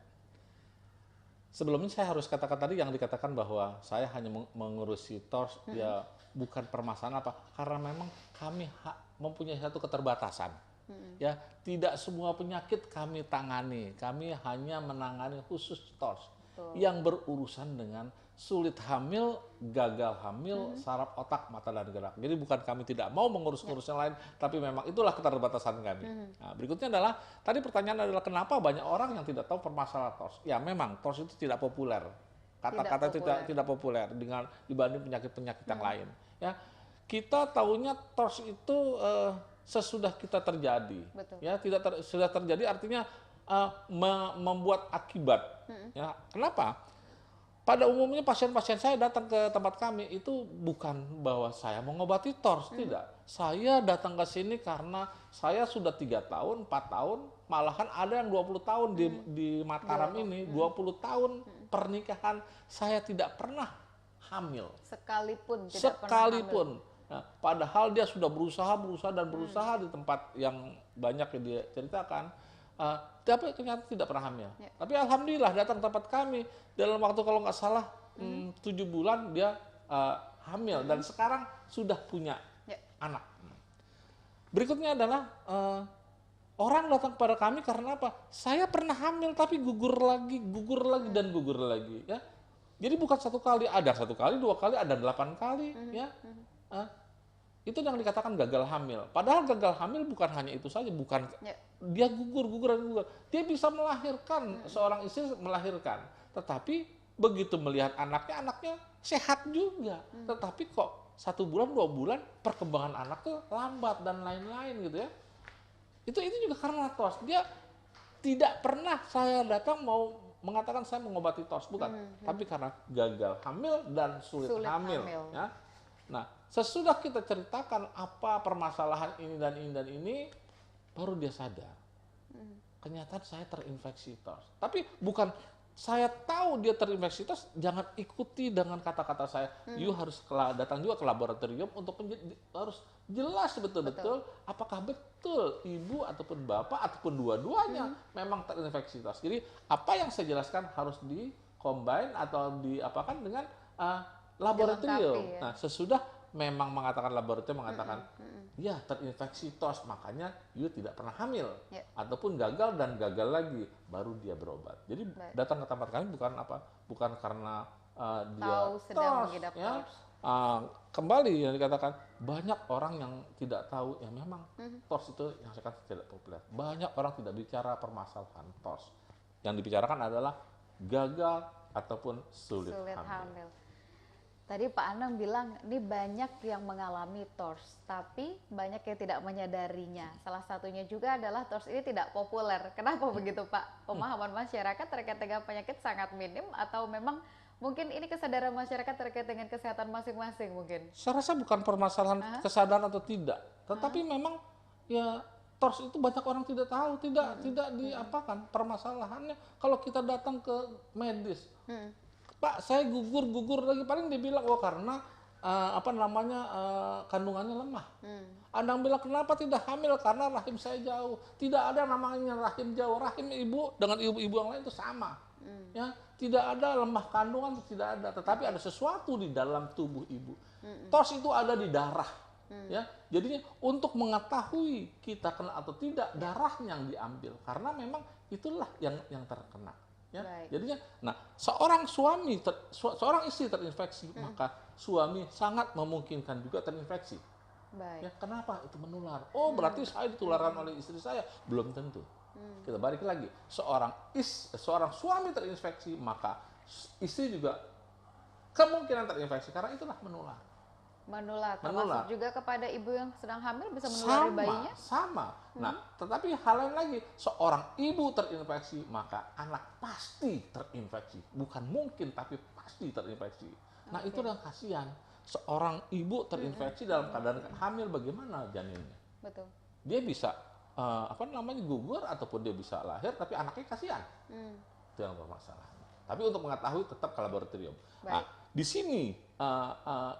Sebelumnya saya harus katakan tadi yang dikatakan bahwa saya hanya mengurusi TORS, ya bukan permasalahan apa, karena memang kami mempunyai satu keterbatasan. Ya, tidak semua penyakit kami tangani. Kami hanya menangani khusus TORS yang berurusan dengan sulit hamil, gagal hamil, saraf otak, mata dan gerak. Jadi bukan kami tidak mau mengurus-ngurus yang lain, tapi memang itulah keterbatasan kami. Nah, berikutnya adalah tadi pertanyaan adalah kenapa banyak orang yang tidak tahu permasalahan TORS. Ya memang TORS itu tidak populer. Kata-kata itu tidak populer dengan dibanding penyakit-penyakit yang lain. Ya, kita tahunya TORS itu sesudah kita terjadi. Ya, sudah terjadi artinya membuat akibat. Ya, kenapa? Pada umumnya pasien-pasien saya datang ke tempat kami itu bukan bahwa saya mengobati TORS, tidak. Saya datang ke sini karena saya sudah 3 tahun, 4 tahun, malahan ada yang 20 tahun di Mataram ini, 20 tahun pernikahan saya tidak pernah hamil. Sekalipun tidak pernah hamil. Nah, padahal dia sudah berusaha di tempat yang banyak yang dia ceritakan, tapi ternyata tidak pernah hamil. Tapi alhamdulillah datang tempat kami dalam waktu kalau nggak salah 7 bulan dia hamil dan sekarang sudah punya anak. Berikutnya adalah orang datang kepada kami karena apa? Saya pernah hamil tapi gugur lagi dan gugur lagi. Ya, jadi bukan 1 kali, ada 1 kali, 2 kali, ada 8 kali. Ya. Itu yang dikatakan gagal hamil. Padahal gagal hamil bukan hanya itu saja, bukan dia gugur. Dia bisa melahirkan, seorang istri melahirkan. Tetapi begitu melihat anaknya sehat juga. Tetapi kok 1 bulan, 2 bulan perkembangan anak tuh lambat dan lain-lain gitu ya. Itu juga karena TORS. Dia tidak pernah saya datang mau mengatakan saya mengobati TORS, bukan. Tapi karena gagal hamil dan sulit hamil. Ya. Nah, sesudah kita ceritakan apa permasalahan ini dan ini, baru dia sadar. Kenyataan saya terinfeksi TORS. Tapi bukan saya tahu dia terinfeksi TORS, jangan ikuti dengan kata-kata saya. You harus datang juga ke laboratorium untuk harus jelas betul-betul apakah betul ibu ataupun bapak ataupun dua-duanya memang terinfeksi TORS. Jadi apa yang saya jelaskan harus di-combine atau diapakan dengan laboratorium. Nah, sesudah memang mengatakan laboratorium mengatakan ya terinfeksi TORS, makanya you tidak pernah hamil ataupun gagal dan gagal lagi, baru dia berobat. Jadi datang ke tempat kami bukan karena dia sedang TORS, mengidap ya. TORS. Kembali yang dikatakan banyak orang yang tidak tahu ya memang TORS itu yang saya katakan tidak populer. Banyak orang tidak bicara permasalahan TORS. Yang dibicarakan adalah gagal ataupun sulit hamil. Tadi Pak Anang bilang, ini banyak yang mengalami TORS, tapi banyak yang tidak menyadarinya. Salah satunya juga adalah TORS ini tidak populer. Kenapa begitu Pak? Pemahaman masyarakat terkait dengan penyakit sangat minim, atau memang mungkin ini kesadaran masyarakat terkait dengan kesehatan masing-masing mungkin? Saya rasa bukan permasalahan kesadaran atau tidak, tetapi memang ya TORS itu banyak orang tidak tahu, tidak diapakan permasalahannya. Kalau kita datang ke medis, Pak, saya gugur lagi, paling dibilang karena kandungannya lemah. Ada yang bilang kenapa tidak hamil karena rahim saya jauh. Tidak ada namanya rahim jauh, rahim ibu dengan ibu-ibu yang lain itu sama. Ya, tidak ada lemah kandungan, tidak ada. Tetapi ada sesuatu di dalam tubuh ibu. TORS itu ada di darah. Ya, jadinya untuk mengetahui kita kena atau tidak, darah yang diambil karena memang itulah yang terkena. Ya, jadinya, nah seorang istri terinfeksi, maka suami sangat memungkinkan juga terinfeksi. Ya, kenapa? Itu menular. Oh, berarti saya ditularkan oleh istri saya? Belum tentu. Kita balik lagi, seorang suami terinfeksi, maka istri juga kemungkinan terinfeksi karena itulah menular. Termasuk juga kepada ibu yang sedang hamil bisa menulari bayinya? Sama. Nah, tetapi hal lain lagi, seorang ibu terinfeksi, maka anak pasti terinfeksi. Bukan mungkin, tapi pasti terinfeksi. Nah, itu yang kasihan. Seorang ibu terinfeksi dalam keadaan hamil, bagaimana janinnya? Betul. Dia bisa gugur ataupun dia bisa lahir, tapi anaknya kasihan. Itu yang bermasalah. Tapi untuk mengetahui tetap ke laboratorium. Nah, di sini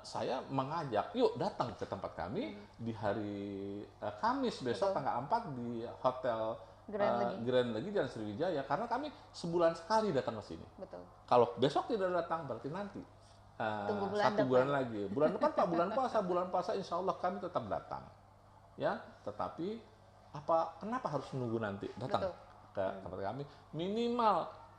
saya mengajak, yuk datang ke tempat kami di hari Kamis besok tanggal 4 di Hotel Grand Legi Jalan Sriwijaya, karena kami sebulan sekali datang ke sini. Betul. Kalau besok tidak datang berarti nanti tunggu bulan 1 bulan lagi. Bulan depan Pak, bulan puasa insya Allah kami tetap datang. Ya, tetapi kenapa harus menunggu nanti datang Betul. ke tempat kami? Minimal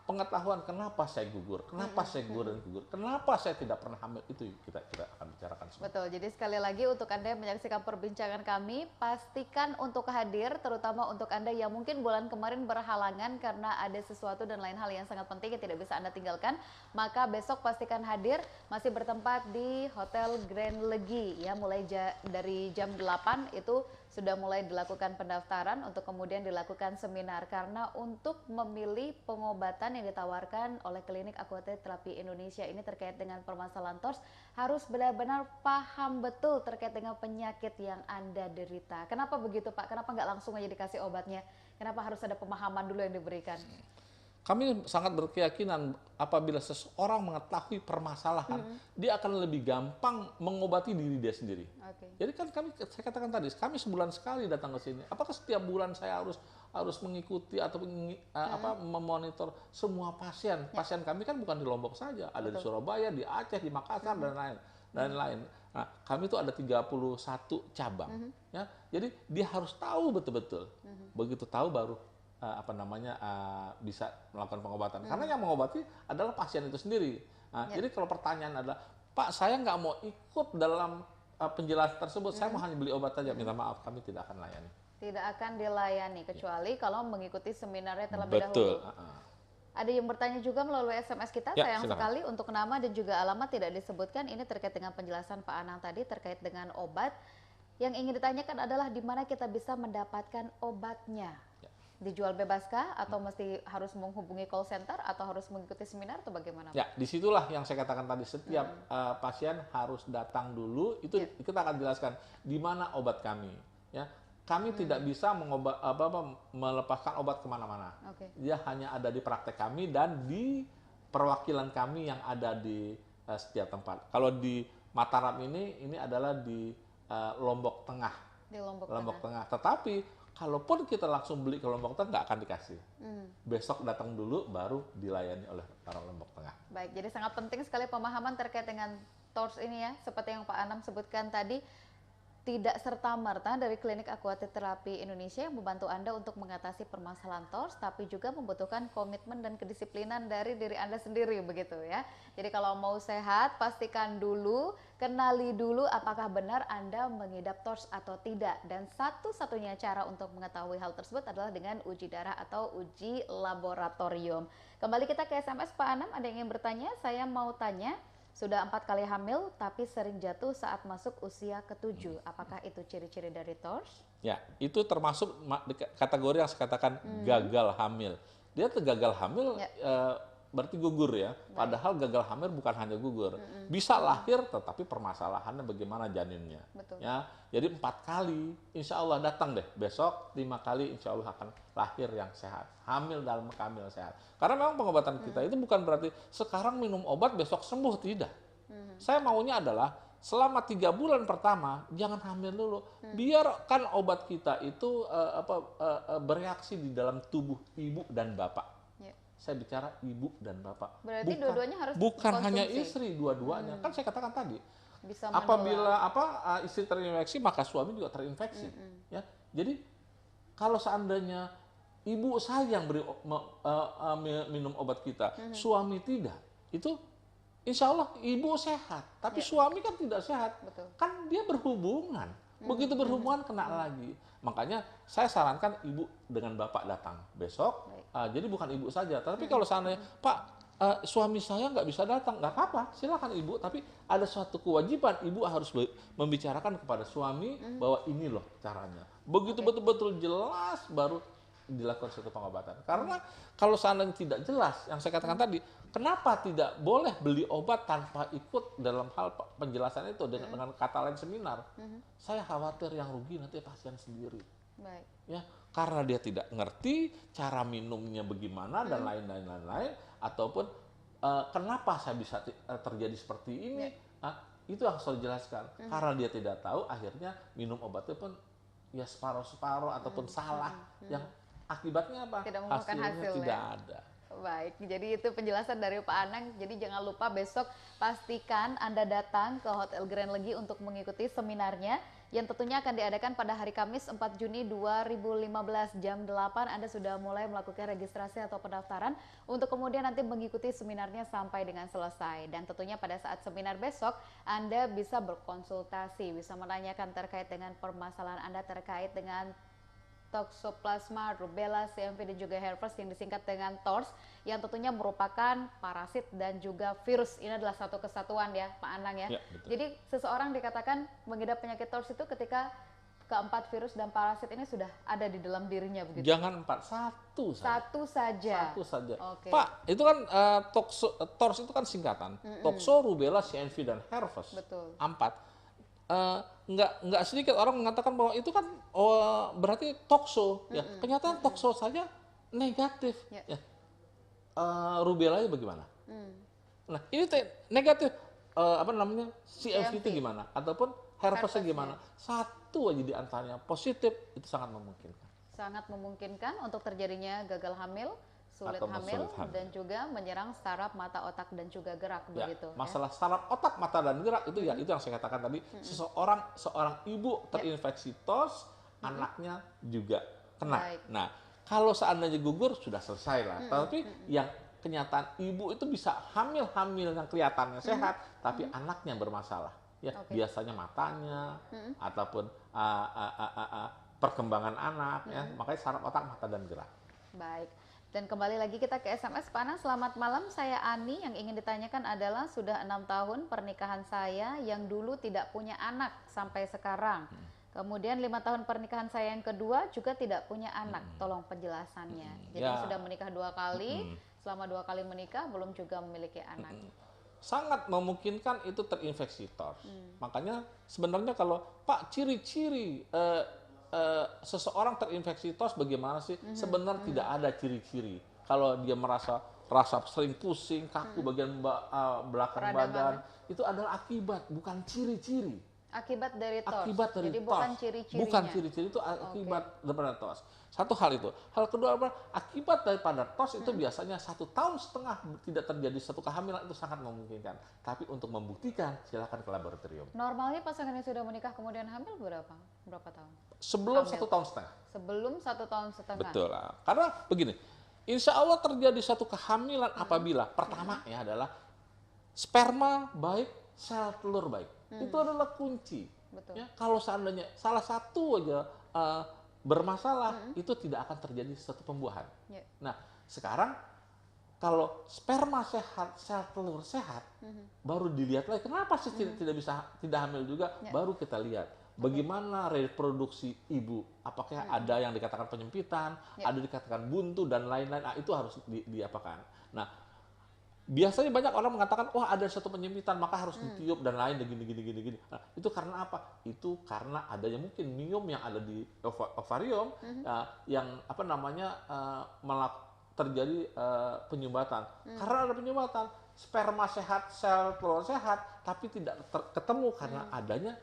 pengetahuan kenapa saya gugur, kenapa saya gugur dan gugur, kenapa saya tidak pernah hamil, itu kita akan bicarakan semua. Betul, jadi sekali lagi untuk Anda yang menyaksikan perbincangan kami, pastikan untuk hadir, terutama untuk Anda yang mungkin bulan kemarin berhalangan karena ada sesuatu dan lain hal yang sangat penting yang tidak bisa Anda tinggalkan, maka besok pastikan hadir, masih bertempat di Hotel Grand Legi, ya, mulai dari jam 8 itu sudah mulai dilakukan pendaftaran untuk kemudian dilakukan seminar, karena untuk memilih pengobatan yang ditawarkan oleh Klinik Aquatic Therapy Indonesia ini terkait dengan permasalahan TORS harus benar-benar paham betul terkait dengan penyakit yang Anda derita. Kenapa begitu Pak? Kenapa nggak langsung aja dikasih obatnya? Kenapa harus ada pemahaman dulu yang diberikan? Kami sangat berkeyakinan apabila seseorang mengetahui permasalahan, dia akan lebih gampang mengobati diri dia sendiri. Okay. Jadi kan saya katakan tadi, kami sebulan sekali datang ke sini. Apakah setiap bulan saya harus mengikuti atau memonitor semua pasien? Pasien kami kan bukan di Lombok saja, ada di Surabaya, di Aceh, di Makassar dan lain-lain. Nah, kami itu ada 31 cabang, ya. Jadi dia harus tahu betul-betul. Begitu tahu baru bisa melakukan pengobatan. Karena yang mengobati adalah pasien itu sendiri. Nah, jadi kalau pertanyaan adalah, Pak, saya nggak mau ikut dalam penjelasan tersebut, saya mau hanya beli obat saja, minta maaf, kami tidak akan layani. Tidak akan dilayani, kecuali kalau mengikuti seminarnya terlebih Betul. dahulu. Ada yang bertanya juga melalui SMS kita, Ya, sayang silakan. sekali untuk nama dan juga alamat tidak disebutkan. Ini terkait dengan penjelasan Pak Anang tadi terkait dengan obat. Yang ingin ditanyakan adalah di mana kita bisa mendapatkan obatnya. Dijual bebaskah atau mesti harus menghubungi call center atau harus mengikuti seminar atau bagaimana? Ya, disitulah yang saya katakan tadi, setiap pasien harus datang dulu. Itu kita akan jelaskan di mana obat kami. Ya, kami tidak bisa melepaskan obat kemana-mana. Okay. Dia hanya ada di praktek kami dan di perwakilan kami yang ada di setiap tempat. Kalau di Mataram ini adalah di Lombok Tengah. Di Lombok Tengah. Tetapi kalaupun kita langsung beli ke Lombok Tengah, nggak akan dikasih. Besok datang dulu, baru dilayani oleh orang Lombok Tengah. Baik, jadi sangat penting sekali pemahaman terkait dengan TORS ini ya. Seperti yang Pak Anam sebutkan tadi, tidak serta-merta dari Klinik Aquatic Therapy Indonesia yang membantu Anda untuk mengatasi permasalahan TORS, tapi juga membutuhkan komitmen dan kedisiplinan dari diri Anda sendiri, begitu ya. Jadi kalau mau sehat, pastikan dulu, kenali dulu apakah benar Anda mengidap TORS atau tidak. Dan satu-satunya cara untuk mengetahui hal tersebut adalah dengan uji darah atau uji laboratorium. Kembali kita ke SMS Pak Anam, ada yang ingin bertanya, saya mau tanya, sudah 4 kali hamil tapi sering jatuh saat masuk usia ke-7. Apakah itu ciri-ciri dari TORS? Ya, itu termasuk kategori yang saya katakan gagal hamil. Dia tuh gagal hamil berarti gugur ya. Padahal gagal hamil bukan hanya gugur. Bisa lahir tetapi permasalahannya bagaimana janinnya. Betul. Ya, jadi 4 kali insya Allah datang deh. Besok 5 kali insya Allah akan lahir yang sehat. Hamil dalam hamil sehat. Karena memang pengobatan kita itu bukan berarti sekarang minum obat besok sembuh, tidak. Saya maunya adalah selama 3 bulan pertama jangan hamil dulu. Biarkan obat kita itu bereaksi di dalam tubuh ibu dan bapak. Saya bicara ibu dan bapak. Berarti dua-duanya harus bukan konsumsi. hanya istri, dua-duanya. Kan saya katakan tadi, bisa apabila istri terinfeksi maka suami juga terinfeksi. Ya, jadi kalau seandainya ibu saya yang minum obat kita, suami tidak, itu insya Allah ibu sehat. Tapi suami kan tidak sehat. Betul. Kan dia berhubungan. Begitu berhubungan kena lagi. Makanya saya sarankan ibu dengan bapak datang besok. Jadi bukan ibu saja. Tapi kalau seandainya, Pak, suami saya nggak bisa datang, nggak apa-apa, silakan ibu. Tapi ada suatu kewajiban, ibu harus membicarakan kepada suami bahwa ini loh caranya. Begitu betul-betul jelas, baru dilakukan suatu pengobatan. Karena kalau seandainya tidak jelas, yang saya katakan tadi, kenapa tidak boleh beli obat tanpa ikut dalam hal penjelasan itu dengan kata lain seminar? Saya khawatir yang rugi nanti pasien sendiri. Baik. Ya, karena dia tidak ngerti cara minumnya bagaimana dan lain-lain, ataupun kenapa saya bisa terjadi seperti ini, itu yang harus dijelaskan. Karena dia tidak tahu, akhirnya minum obatnya pun ya separuh-separuh ataupun salah, yang akibatnya apa? Tidak membuahkan Hasilnya hasil, tidak ya? ada. Baik, jadi itu penjelasan dari Pak Anang. Jadi jangan lupa besok pastikan Anda datang ke Hotel Grand Legi untuk mengikuti seminarnya yang tentunya akan diadakan pada hari Kamis 4 Juni 2015 jam 8. Anda sudah mulai melakukan registrasi atau pendaftaran untuk kemudian nanti mengikuti seminarnya sampai dengan selesai. Dan tentunya pada saat seminar besok Anda bisa berkonsultasi, bisa menanyakan terkait dengan permasalahan Anda terkait dengan Toxoplasma, rubella, CMV dan juga herpes yang disingkat dengan TORS yang tentunya merupakan parasit dan juga virus. Ini adalah satu kesatuan ya Pak Anang ya. Jadi seseorang dikatakan mengidap penyakit TORS itu ketika keempat virus dan parasit ini sudah ada di dalam dirinya begitu. Jangan 4, satu saja. Satu saja. Satu saja. Oke. Pak, itu kan TORS itu kan singkatan. Toxo, rubella, CMV dan herpes. Betul. 4. Nggak sedikit orang mengatakan bahwa itu kan berarti toxo, ya. Kenyataan toxo saja negatif. Ya. Rubella bagaimana? Nah ini negatif apa namanya CMV itu gimana? Ataupun herpesnya gimana? Satu aja di antaranya positif, itu sangat memungkinkan. Sangat memungkinkan untuk terjadinya gagal hamil, sulit hamil, dan juga menyerang saraf mata, otak dan juga gerak begitu. Masalah saraf otak, mata dan gerak itu ya itu yang saya katakan tadi. Seorang ibu terinfeksi TORS, anaknya juga kena. Baik. Nah, kalau seandainya gugur sudah selesai lah. Tapi yang kenyataan ibu itu bisa hamil yang kelihatannya sehat, tapi anaknya bermasalah. Ya, biasanya matanya ataupun perkembangan anak ya, makanya saraf otak, mata dan gerak. Baik. Dan kembali lagi kita ke SMS Pak Anang. Selamat malam, saya Ani. Yang ingin ditanyakan adalah sudah 6 tahun pernikahan saya yang dulu tidak punya anak sampai sekarang. Kemudian 5 tahun pernikahan saya yang kedua juga tidak punya anak. Tolong penjelasannya. Jadi sudah menikah 2 kali, selama 2 kali menikah belum juga memiliki anak. Sangat memungkinkan itu terinfeksi TORS. Makanya sebenarnya kalau Pak ciri-ciri seseorang terinfeksi TORS bagaimana sih? Sebenarnya tidak ada ciri-ciri. Kalau dia rasa sering pusing, kaku bagian belakang badan, itu adalah akibat, bukan ciri-ciri. Akibat dari TORS. Akibat dari Jadi TORS. bukan ciri-cirinya. Bukan ciri-ciri, itu akibat daripada TORS. Satu hal itu. Hal kedua apa? Akibat daripada TORS itu biasanya 1,5 tahun tidak terjadi satu kehamilan, itu sangat memungkinkan. Tapi untuk membuktikan silakan ke laboratorium. Normalnya pasangan yang sudah menikah kemudian hamil berapa tahun? Sebelum Hamil. 1,5 tahun. Sebelum 1,5 tahun. Betul lah. Karena begini, insya Allah terjadi satu kehamilan apabila pertama ya adalah sperma baik, sel telur baik. Itu adalah kunci. Betul. Ya, kalau seandainya salah satu aja bermasalah, itu tidak akan terjadi satu pembuahan. Ya. Nah, sekarang kalau sperma sehat, sel telur sehat, baru dilihat lagi kenapa sih tidak hamil juga, baru kita lihat bagaimana reproduksi ibu, apakah ada yang dikatakan penyempitan, ada dikatakan buntu dan lain-lain. Nah, itu harus diapakan. Nah, biasanya banyak orang mengatakan, wah ada satu penyempitan maka harus ditiup dan lain gini. Nah, itu karena apa? Itu karena adanya mungkin miom yang ada di ovarium yang apa namanya terjadi penyumbatan. Karena ada penyumbatan, sperma sehat, sel telur sehat, tapi tidak ketemu karena adanya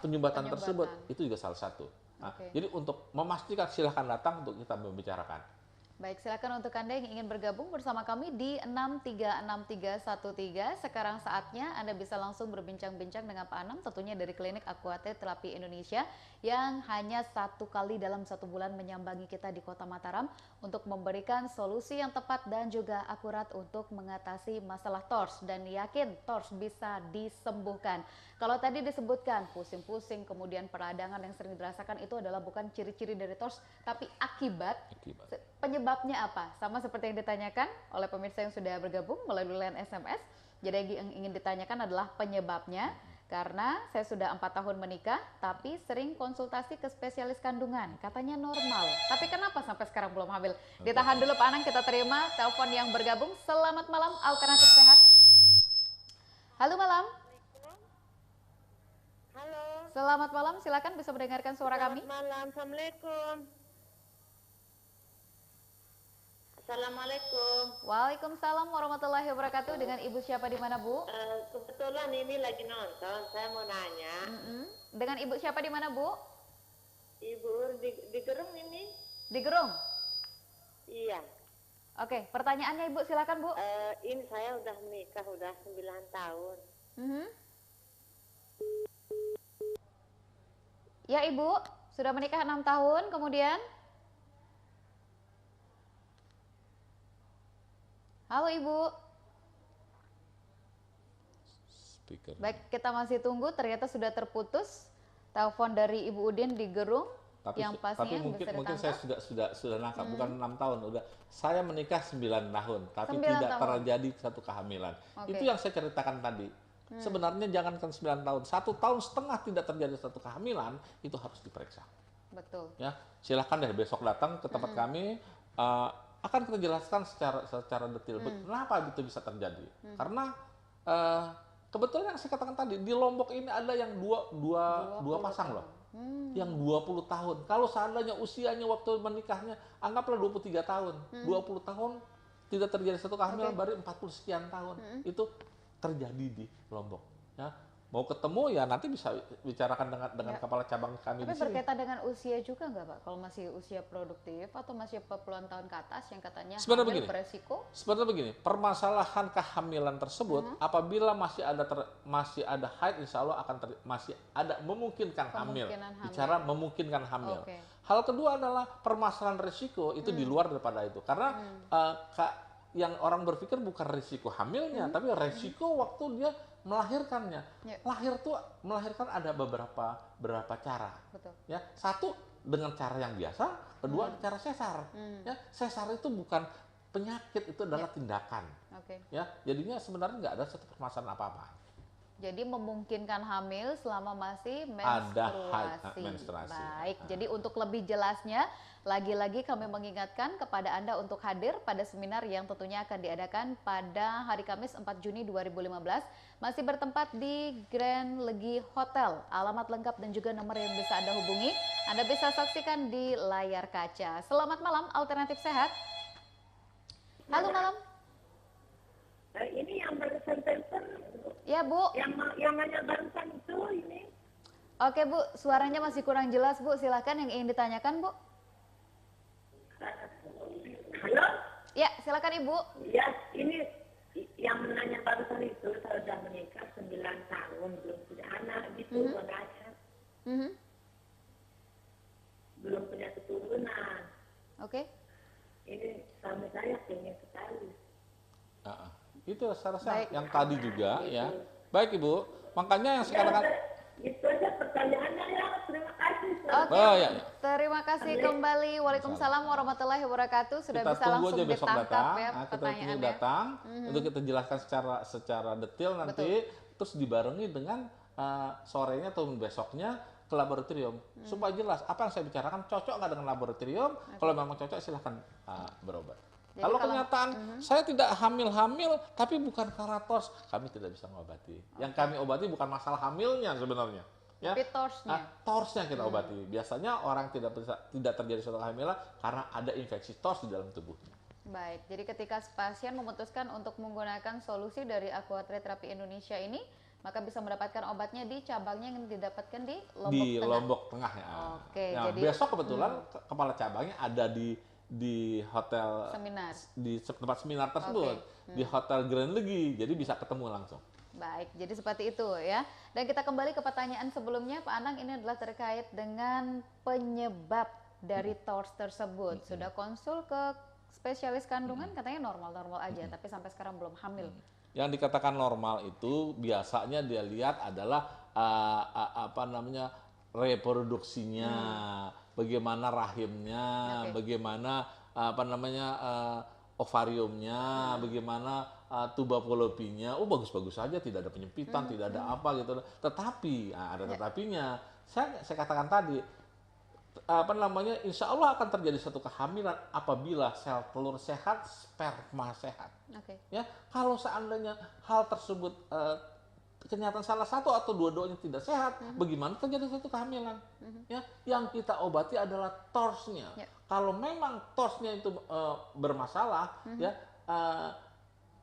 penyumbatan tersebut. Itu juga salah satu. Nah, jadi untuk memastikan silahkan datang untuk kita membicarakan. Baik, silakan untuk Anda yang ingin bergabung bersama kami di 636313. Sekarang saatnya Anda bisa langsung berbincang-bincang dengan Pak Anam, tentunya dari Klinik Aquate Terapi Indonesia yang hanya 1 kali dalam 1 bulan menyambangi kita di Kota Mataram untuk memberikan solusi yang tepat dan juga akurat untuk mengatasi masalah TORS, dan yakin TORS bisa disembuhkan. Kalau tadi disebutkan pusing-pusing, kemudian peradangan yang sering dirasakan itu adalah bukan ciri-ciri dari TORS, tapi akibat. Penyebabnya apa? Sama seperti yang ditanyakan oleh pemirsa yang sudah bergabung melalui line SMS. Jadi yang ingin ditanyakan adalah penyebabnya. Karena saya sudah 4 tahun menikah, tapi sering konsultasi ke spesialis kandungan. Katanya normal. Tapi kenapa sampai sekarang belum hamil? Ditahan dulu Pak Anang, kita terima telepon yang bergabung. Selamat malam, Alternatif Sehat. Halo malam. Halo. Selamat malam, silakan bisa mendengarkan suara kami. Selamat malam, Assalamualaikum. Assalamualaikum. Waalaikumsalam warahmatullahi wabarakatuh. Dengan Ibu siapa di mana, Bu? Kebetulan ini lagi nonton, saya mau nanya. Dengan Ibu siapa di mana, Bu? Ibu di Gerung ini? Di Gerung? Iya. Oke, pertanyaannya Ibu, silakan Bu. Ini saya udah menikah udah 9 tahun. Ya Ibu, sudah menikah 6 tahun, kemudian? Halo Ibu. Speaker. Baik, kita masih tunggu, ternyata sudah terputus telepon dari Ibu Udin di Gerung. Tapi, yang pastinya tapi mungkin bisa saya sudah nangkap, bukan 6 tahun, udah saya menikah 9 tahun, tapi 9 tidak tahun. terjadi satu kehamilan. Oke. Itu yang saya ceritakan tadi. Sebenarnya jangankan 9 tahun, 1 tahun setengah tidak terjadi satu kehamilan, itu harus diperiksa. Betul. Ya, silahkan deh besok datang ke tempat kami, akan kita jelaskan secara detail kenapa itu bisa terjadi. Karena kebetulan yang saya katakan tadi, di Lombok ini ada yang dua pasang loh. Yang 20 tahun. Kalau seandainya usianya waktu menikahnya anggaplah 23 tahun. 20 tahun tidak terjadi satu kehamilan, baru 40 sekian tahun. Itu terjadi di Lombok. Ya. Mau ketemu ya nanti bisa bicarakan dengan kepala cabang kami Tapi di sini. berkaitan dengan usia juga nggak Pak? Kalau masih usia produktif atau masih puluhan tahun ke atas yang katanya hamil beresiko? Sebenarnya begini, permasalahan kehamilan tersebut apabila masih ada haid, insya Allah masih ada memungkinkan hamil. Bicara memungkinkan hamil. Okay. Hal kedua adalah permasalahan risiko itu di luar daripada itu. Karena yang orang berpikir bukan risiko hamilnya, tapi risiko waktu dia melahirkannya. Melahirkan ada beberapa cara. Betul. Ya, satu dengan cara yang biasa, kedua cara sesar. Ya, sesar itu bukan penyakit, itu adalah tindakan. Oke. Ya, jadinya sebenarnya nggak ada satu permasalahan apa-apa. Jadi memungkinkan hamil selama masih menstruasi. Baik, jadi untuk lebih jelasnya, lagi-lagi kami mengingatkan kepada Anda untuk hadir pada seminar yang tentunya akan diadakan pada hari Kamis 4 Juni 2015. Masih bertempat di Grand Legi Hotel. Alamat lengkap dan juga nomor yang bisa Anda hubungi, Anda bisa saksikan di layar kaca. Selamat malam, Alternatif Sehat. Halo malam. Ini yang barusan telepon. Ya Bu. Yang nanya barusan itu ini. Oke Bu, suaranya masih kurang jelas Bu. Silakan yang ingin ditanyakan Bu. Halo? Ya, silakan Ibu. Ya, ini yang menanya barusan itu, saya sudah menikah 9 tahun, belum punya anak, gitu mau nanya. Belum punya keturunan. Oke. Ini suami saya pengen sekali. Itu saya rasa yang tadi juga ya. Baik Ibu, makanya yang saya katakan itu aja pertanyaannya ya. Terima kasih. Oke. Terima kasih kembali. Waalaikumsalam warahmatullahi wabarakatuh. Sudah kita bisa tunggu langsung aja besok ditangkap datang. ya Kita pertanyaannya. tunggu datang untuk kita jelaskan secara detail nanti. Terus dibarengi dengan sorenya atau besoknya ke laboratorium supaya jelas apa yang saya bicarakan cocok nggak dengan laboratorium. Kalau memang cocok silahkan berobat. Jadi kalau kenyataan saya tidak hamil-hamil tapi bukan karena TORS, kami tidak bisa mengobati. Yang kami obati bukan masalah hamilnya sebenarnya. Ya. Tapi TORS-nya. TORS-nya kita obati. Biasanya orang tidak terjadi suatu kehamilan karena ada infeksi TORS di dalam tubuhnya. Baik, jadi ketika pasien memutuskan untuk menggunakan solusi dari Aquatrade Terapi Indonesia ini, maka bisa mendapatkan obatnya di cabangnya yang didapatkan di Lombok Tengah ya. Oke, nah, jadi besok kebetulan kepala cabangnya ada di hotel seminar, di tempat seminar tersebut di Hotel Grand Legi, jadi bisa ketemu langsung. Baik, jadi seperti itu ya. Dan kita kembali ke pertanyaan sebelumnya Pak Anang, ini adalah terkait dengan penyebab dari TORS tersebut. Sudah konsul ke spesialis kandungan, katanya normal-normal aja, tapi sampai sekarang belum hamil. Yang dikatakan normal itu biasanya dia lihat adalah reproduksinya, bagaimana rahimnya, bagaimana ovariumnya, bagaimana tuba fallopinya. Bagus-bagus saja, tidak ada penyempitan, tidak ada apa gitu. Tetapi ada tetapinya. Saya katakan tadi, insya Allah akan terjadi satu kehamilan apabila sel telur sehat, sperma sehat. Ya, kalau seandainya hal tersebut kenyataan salah satu atau dua-duanya tidak sehat, bagaimana terjadi satu kehamilan? Ya, yang kita obati adalah TORS-nya. Kalau memang TORS-nya itu bermasalah, ya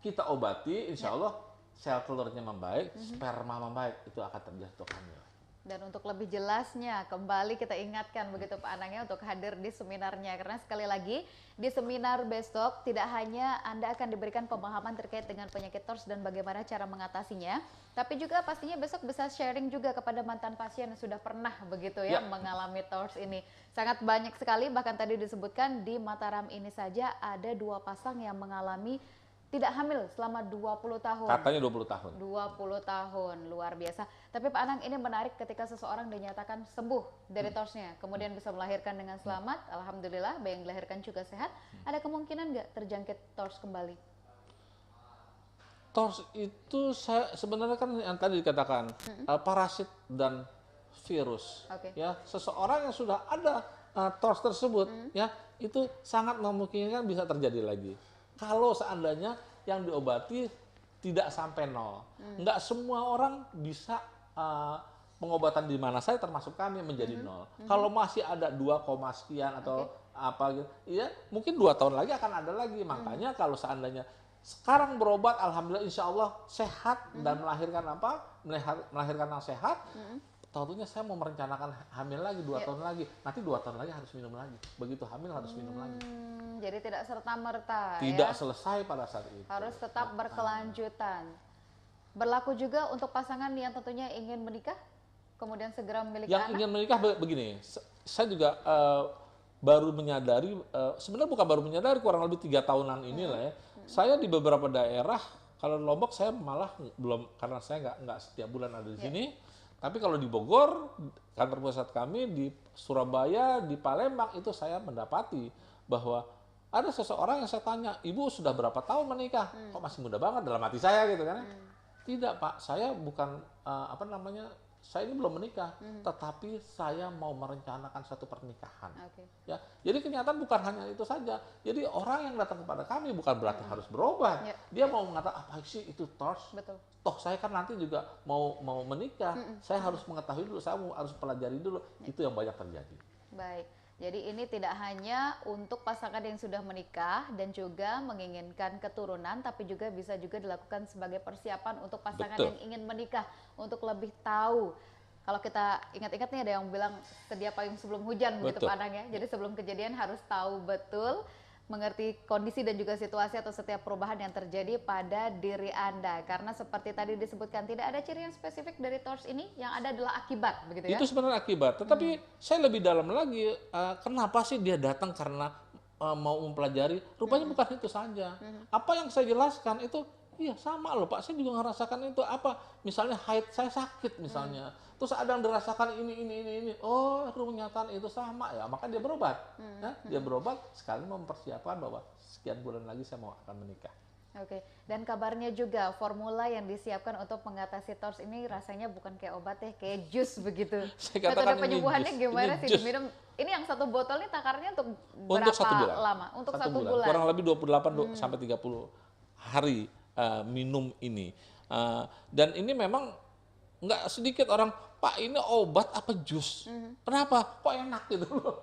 kita obati, insya Allah sel telurnya membaik, sperma membaik, itu akan terjadi satu kehamilan. Dan untuk lebih jelasnya, kembali kita ingatkan begitu Pak Anang ya untuk hadir di seminarnya. Karena sekali lagi, di seminar besok tidak hanya Anda akan diberikan pemahaman terkait dengan penyakit TORS dan bagaimana cara mengatasinya, tapi juga pastinya besok bisa sharing juga kepada mantan pasien yang sudah pernah begitu ya mengalami TORS ini. Sangat banyak sekali, bahkan tadi disebutkan di Mataram ini saja ada 2 pasang yang mengalami tidak hamil selama 20 tahun. Katanya 20 tahun. 20 tahun, luar biasa. Tapi Pak Anang, ini menarik ketika seseorang dinyatakan sembuh dari TORS-nya, kemudian bisa melahirkan dengan selamat, alhamdulillah, bayi yang dilahirkan juga sehat. Ada kemungkinan nggak terjangkit TORS kembali? TORS itu sebenarnya kan yang tadi dikatakan parasit dan virus. Ya, seseorang yang sudah ada TORS tersebut, ya itu sangat memungkinkan bisa terjadi lagi. Kalau seandainya yang diobati tidak sampai 0. Nggak semua orang bisa pengobatan di mana saya termasuk kami menjadi 0. Kalau masih ada 2, sekian atau apa gitu, ya mungkin 2 tahun lagi akan ada lagi. Makanya kalau seandainya sekarang berobat, alhamdulillah insya Allah sehat dan melahirkan melahirkan yang sehat. Tentunya saya mau merencanakan hamil lagi 2 tahun lagi. Nanti 2 tahun lagi harus minum lagi. Begitu hamil harus minum lagi. Jadi tidak serta-merta tidak ya? Selesai pada saat itu. Harus tetap berkelanjutan. Berlaku juga untuk pasangan yang tentunya ingin menikah, kemudian segera memiliki yang anak? Ingin menikah begini, saya juga baru menyadari, sebenarnya bukan baru menyadari, kurang lebih 3 tahunan inilah ya. Saya di beberapa daerah, kalau di Lombok saya malah belum, karena saya nggak setiap bulan ada di sini. Tapi kalau di Bogor, kantor pusat kami, di Surabaya, di Palembang, itu saya mendapati bahwa ada seseorang yang saya tanya, ibu sudah berapa tahun menikah? Kok masih muda banget dalam hati saya gitu kan? Tidak Pak, saya bukan saya ini belum menikah, tetapi saya mau merencanakan suatu pernikahan. Ya, jadi kenyataan bukan hanya itu saja. Jadi orang yang datang kepada kami bukan berarti harus berobat. Dia mau mengatakan apa sih itu TORS? Betul. Toh saya kan nanti juga mau menikah. Saya harus mengetahui dulu, saya harus pelajari dulu. Itu yang banyak terjadi. Baik. Jadi ini tidak hanya untuk pasangan yang sudah menikah dan juga menginginkan keturunan, tapi juga bisa juga dilakukan sebagai persiapan untuk pasangan yang ingin menikah, untuk lebih tahu. Kalau kita ingat-ingat nih ada yang bilang sedia payung sebelum hujan, begitu Pak Anang ya. Jadi sebelum kejadian harus tahu betul, mengerti kondisi dan juga situasi atau setiap perubahan yang terjadi pada diri Anda. Karena seperti tadi disebutkan, tidak ada ciri yang spesifik dari TORS ini, yang ada adalah akibat, begitu ya? Itu sebenarnya akibat, tetapi saya lebih dalam lagi, kenapa sih dia datang karena mau mempelajari? Rupanya bukan itu saja. Apa yang saya jelaskan itu, iya sama loh Pak, saya juga ngerasakan itu. Apa, misalnya haid saya sakit misalnya, terus ada yang dirasakan ini. Oh, ternyata itu sama ya, maka dia berobat. Dia berobat sekali mempersiapkan bahwa sekian bulan lagi saya mau akan menikah. Oke, dan kabarnya juga formula yang disiapkan untuk mengatasi TORS ini rasanya bukan kayak obat ya, kayak jus begitu. Metode penyembuhannya gimana sih diminum? Ini yang 1 botol ini takarannya untuk berapa 1 bulan. lama? Untuk 1 bulan. Kurang lebih 28 sampai 30 hari minum ini. Dan ini memang nggak sedikit orang, Pak ini obat apa jus? Kenapa? Kok enak gitu loh.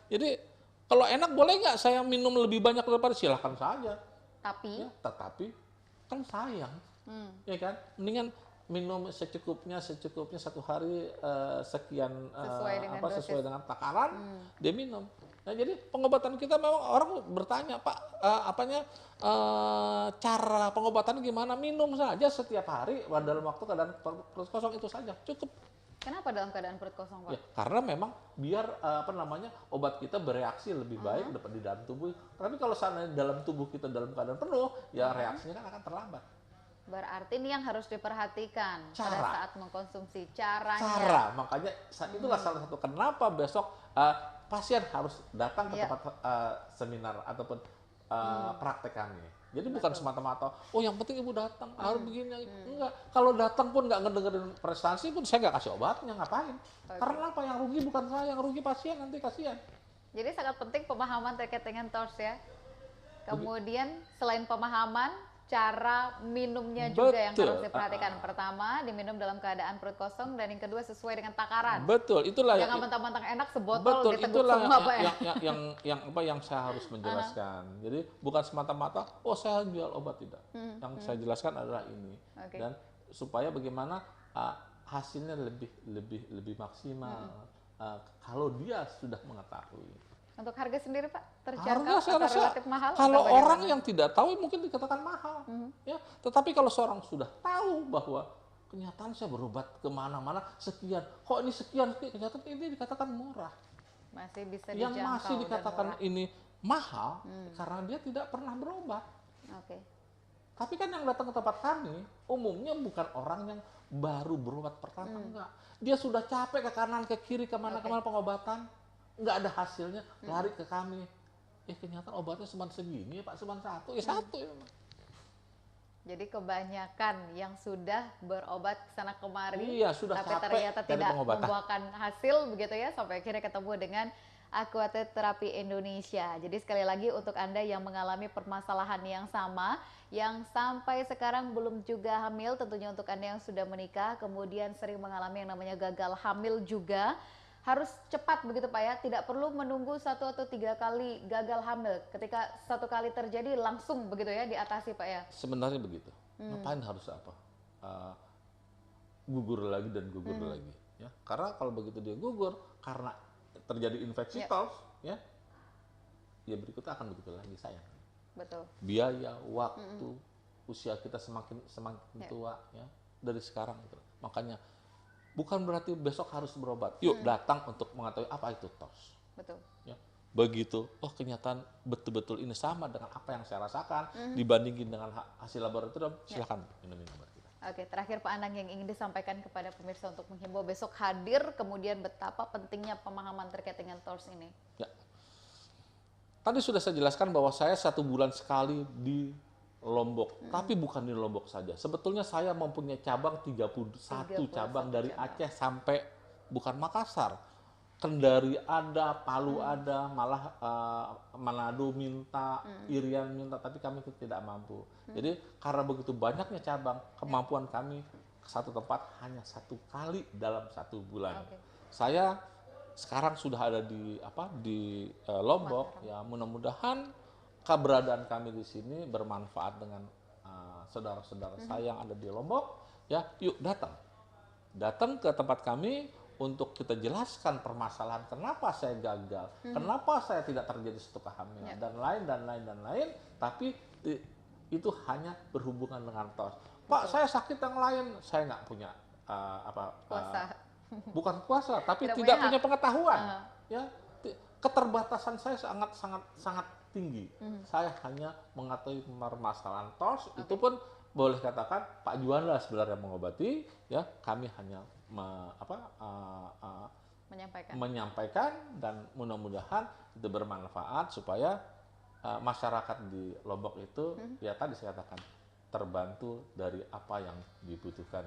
Jadi kalau enak boleh nggak saya minum lebih banyak daripada, silahkan saja. Tapi? Ya, tetapi kan sayang, ya kan? Mendingan minum secukupnya 1 hari sekian sesuai dengan takaran dia minum. Nah jadi pengobatan kita memang orang bertanya Pak cara pengobatan gimana? Minum saja setiap hari dalam waktu keadaan perut kosong itu saja cukup. Kenapa dalam keadaan perut kosong Pak? Ya, karena memang biar obat kita bereaksi lebih baik di dalam tubuh. Tapi kalau seandainya dalam tubuh kita dalam keadaan penuh, ya reaksinya kan akan terlambat. Berarti ini yang harus diperhatikan pada saat mengkonsumsi, caranya. Cara, makanya itulah salah satu kenapa besok pasien harus datang ke tempat seminar ataupun praktek kami. Jadi bukan semata-mata, oh yang penting ibu datang, harus begini. Enggak, kalau datang pun nggak ngedengerin prestasi pun saya nggak kasih obatnya, ngapain? Karena apa, yang rugi bukan saya, yang rugi pasien, nanti kasihan. Jadi sangat penting pemahaman terkait dengan TORS ya. Kemudian selain pemahaman, cara minumnya juga yang harus diperhatikan. Pertama, diminum dalam keadaan perut kosong, dan yang kedua sesuai dengan takaran. Betul, itulah. Jangan mentang-mentang enak sebotol diteguk semua Pak ya. Yang saya harus menjelaskan. Jadi bukan semata-mata, oh saya jual obat, tidak. Yang saya jelaskan adalah ini. Dan supaya bagaimana hasilnya lebih maksimal kalau dia sudah mengetahui. Untuk harga sendiri Pak, Harga terjangkau saya atau rasa relatif mahal? kalau atau orang bagaimana? yang tidak tahu mungkin dikatakan mahal, ya. Tetapi kalau seorang sudah tahu bahwa kenyataan saya berobat kemana-mana sekian, kok ini sekian, kenyataan ini dikatakan murah. Masih bisa Yang dijangkau masih dan dikatakan murah. ini mahal karena dia tidak pernah berobat. Oke. Tapi kan yang datang ke tempat kami umumnya bukan orang yang baru berobat pertama, enggak. Dia sudah capek ke kanan ke kiri kemana-kemana pengobatan, nggak ada hasilnya, lari ke kami. Kenyataan obatnya cuma segini Pak, cuma satu, satu ya. Jadi kebanyakan yang sudah berobat kesana kemari, Iya, sudah tapi capek ternyata dari tidak pengobatan. membuahkan hasil begitu ya, sampai akhirnya ketemu dengan Aquated Terapi Indonesia. Jadi sekali lagi untuk Anda yang mengalami permasalahan yang sama, yang sampai sekarang belum juga hamil, tentunya untuk Anda yang sudah menikah, kemudian sering mengalami yang namanya gagal hamil juga, harus cepat begitu Pak ya, tidak perlu menunggu 1 atau 3 kali gagal hamil. Ketika 1 kali terjadi langsung begitu ya diatasi Pak ya. Sebenarnya begitu. Ngapain harus apa? Gugur lagi dan gugur lagi. Ya, karena kalau begitu dia gugur karena terjadi infeksi tos, ya berikutnya akan begitu lagi sayang. Betul. Biaya, waktu, usia kita semakin tua ya dari sekarang gitu. Makanya bukan berarti besok harus berobat. Yuk datang untuk mengetahui apa itu tos. Betul. Ya. Begitu, kenyataan betul-betul ini sama dengan apa yang saya rasakan dibandingin dengan hasil laboratorium, silakan minum obat kita. Oke, terakhir Pak Anang yang ingin disampaikan kepada pemirsa untuk menghimbau besok hadir, kemudian betapa pentingnya pemahaman terkait dengan TORS ini. Ya. Tadi sudah saya jelaskan bahwa saya 1 bulan sekali di Lombok, tapi bukan di Lombok saja. Sebetulnya saya mempunyai cabang 31 cabang dari Aceh sampai bukan Makassar. Kendari ada, Palu ada, malah Manado minta, Irian minta, tapi kami tidak mampu. Jadi karena begitu banyaknya cabang, kemampuan kami ke satu tempat hanya 1 kali dalam 1 bulan. Saya sekarang sudah ada di Lombok, ya mudah-mudahan keberadaan kami di sini bermanfaat dengan saudara-saudara saya yang ada di Lombok. Ya, yuk datang ke tempat kami untuk kita jelaskan permasalahan kenapa saya gagal, kenapa saya tidak terjadi suatu kehamilan dan lain, tapi itu hanya berhubungan dengan tos. Pak, saya sakit yang lain, saya nggak punya Kuasa. bukan kuasa, tapi Tidak tidak punya punya pengetahuan. Ya, keterbatasan saya sangat tinggi. Saya hanya mengetahui permasalahan tos, itu pun boleh katakan Pak Juanda sebenarnya mengobati, ya kami hanya menyampaikan dan mudah-mudahan itu bermanfaat supaya masyarakat di Lombok itu ya tadi saya katakan terbantu dari apa yang dibutuhkan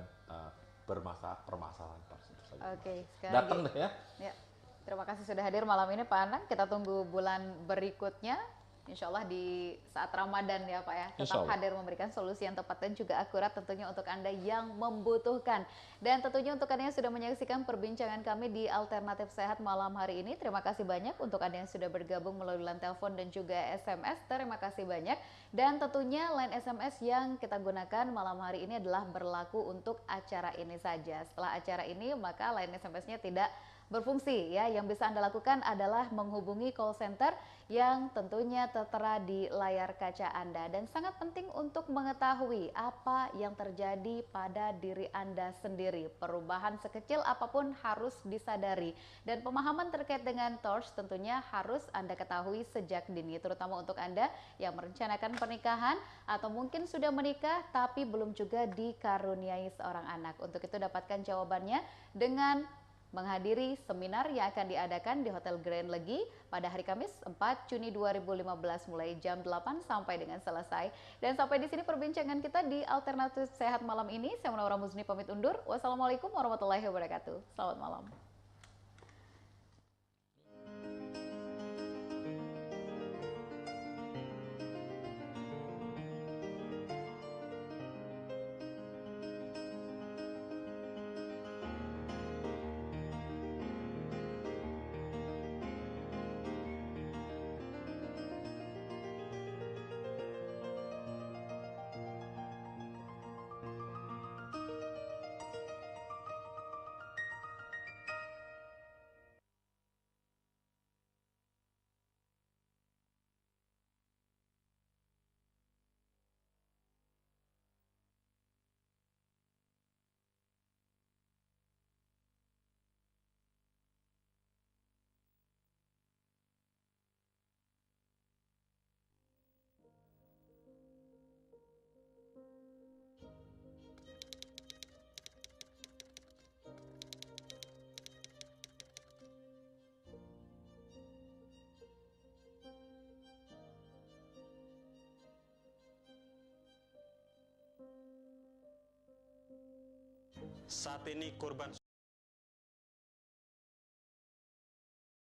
permasalahan tersebut saja. Oke, Datang deh ya. Ya. Terima kasih sudah hadir malam ini Pak Anang. Kita tunggu bulan berikutnya. Insya Allah di saat Ramadan ya Pak ya, tetap hadir memberikan solusi yang tepat dan juga akurat tentunya untuk Anda yang membutuhkan. Dan tentunya untuk Anda yang sudah menyaksikan perbincangan kami di Alternatif Sehat malam hari ini, terima kasih banyak untuk Anda yang sudah bergabung melalui line telepon dan juga SMS, terima kasih banyak. Dan tentunya line SMS yang kita gunakan malam hari ini adalah berlaku untuk acara ini saja. Setelah acara ini maka line SMS-nya tidak berfungsi ya. Yang bisa Anda lakukan adalah menghubungi call center yang tentunya tertera di layar kaca Anda, dan sangat penting untuk mengetahui apa yang terjadi pada diri Anda sendiri. Perubahan sekecil apapun harus disadari, dan pemahaman terkait dengan TORS tentunya harus Anda ketahui sejak dini, terutama untuk Anda yang merencanakan pernikahan atau mungkin sudah menikah tapi belum juga dikaruniai seorang anak. Untuk itu dapatkan jawabannya dengan menghadiri seminar yang akan diadakan di Hotel Grand Legi pada hari Kamis 4 Juni 2015 mulai jam 8 sampai dengan selesai. Dan sampai di sini perbincangan kita di Alternatif Sehat malam ini. Saya Munawwarah Muzni pamit undur. Wassalamualaikum warahmatullahi wabarakatuh. Selamat malam. Saat ini korban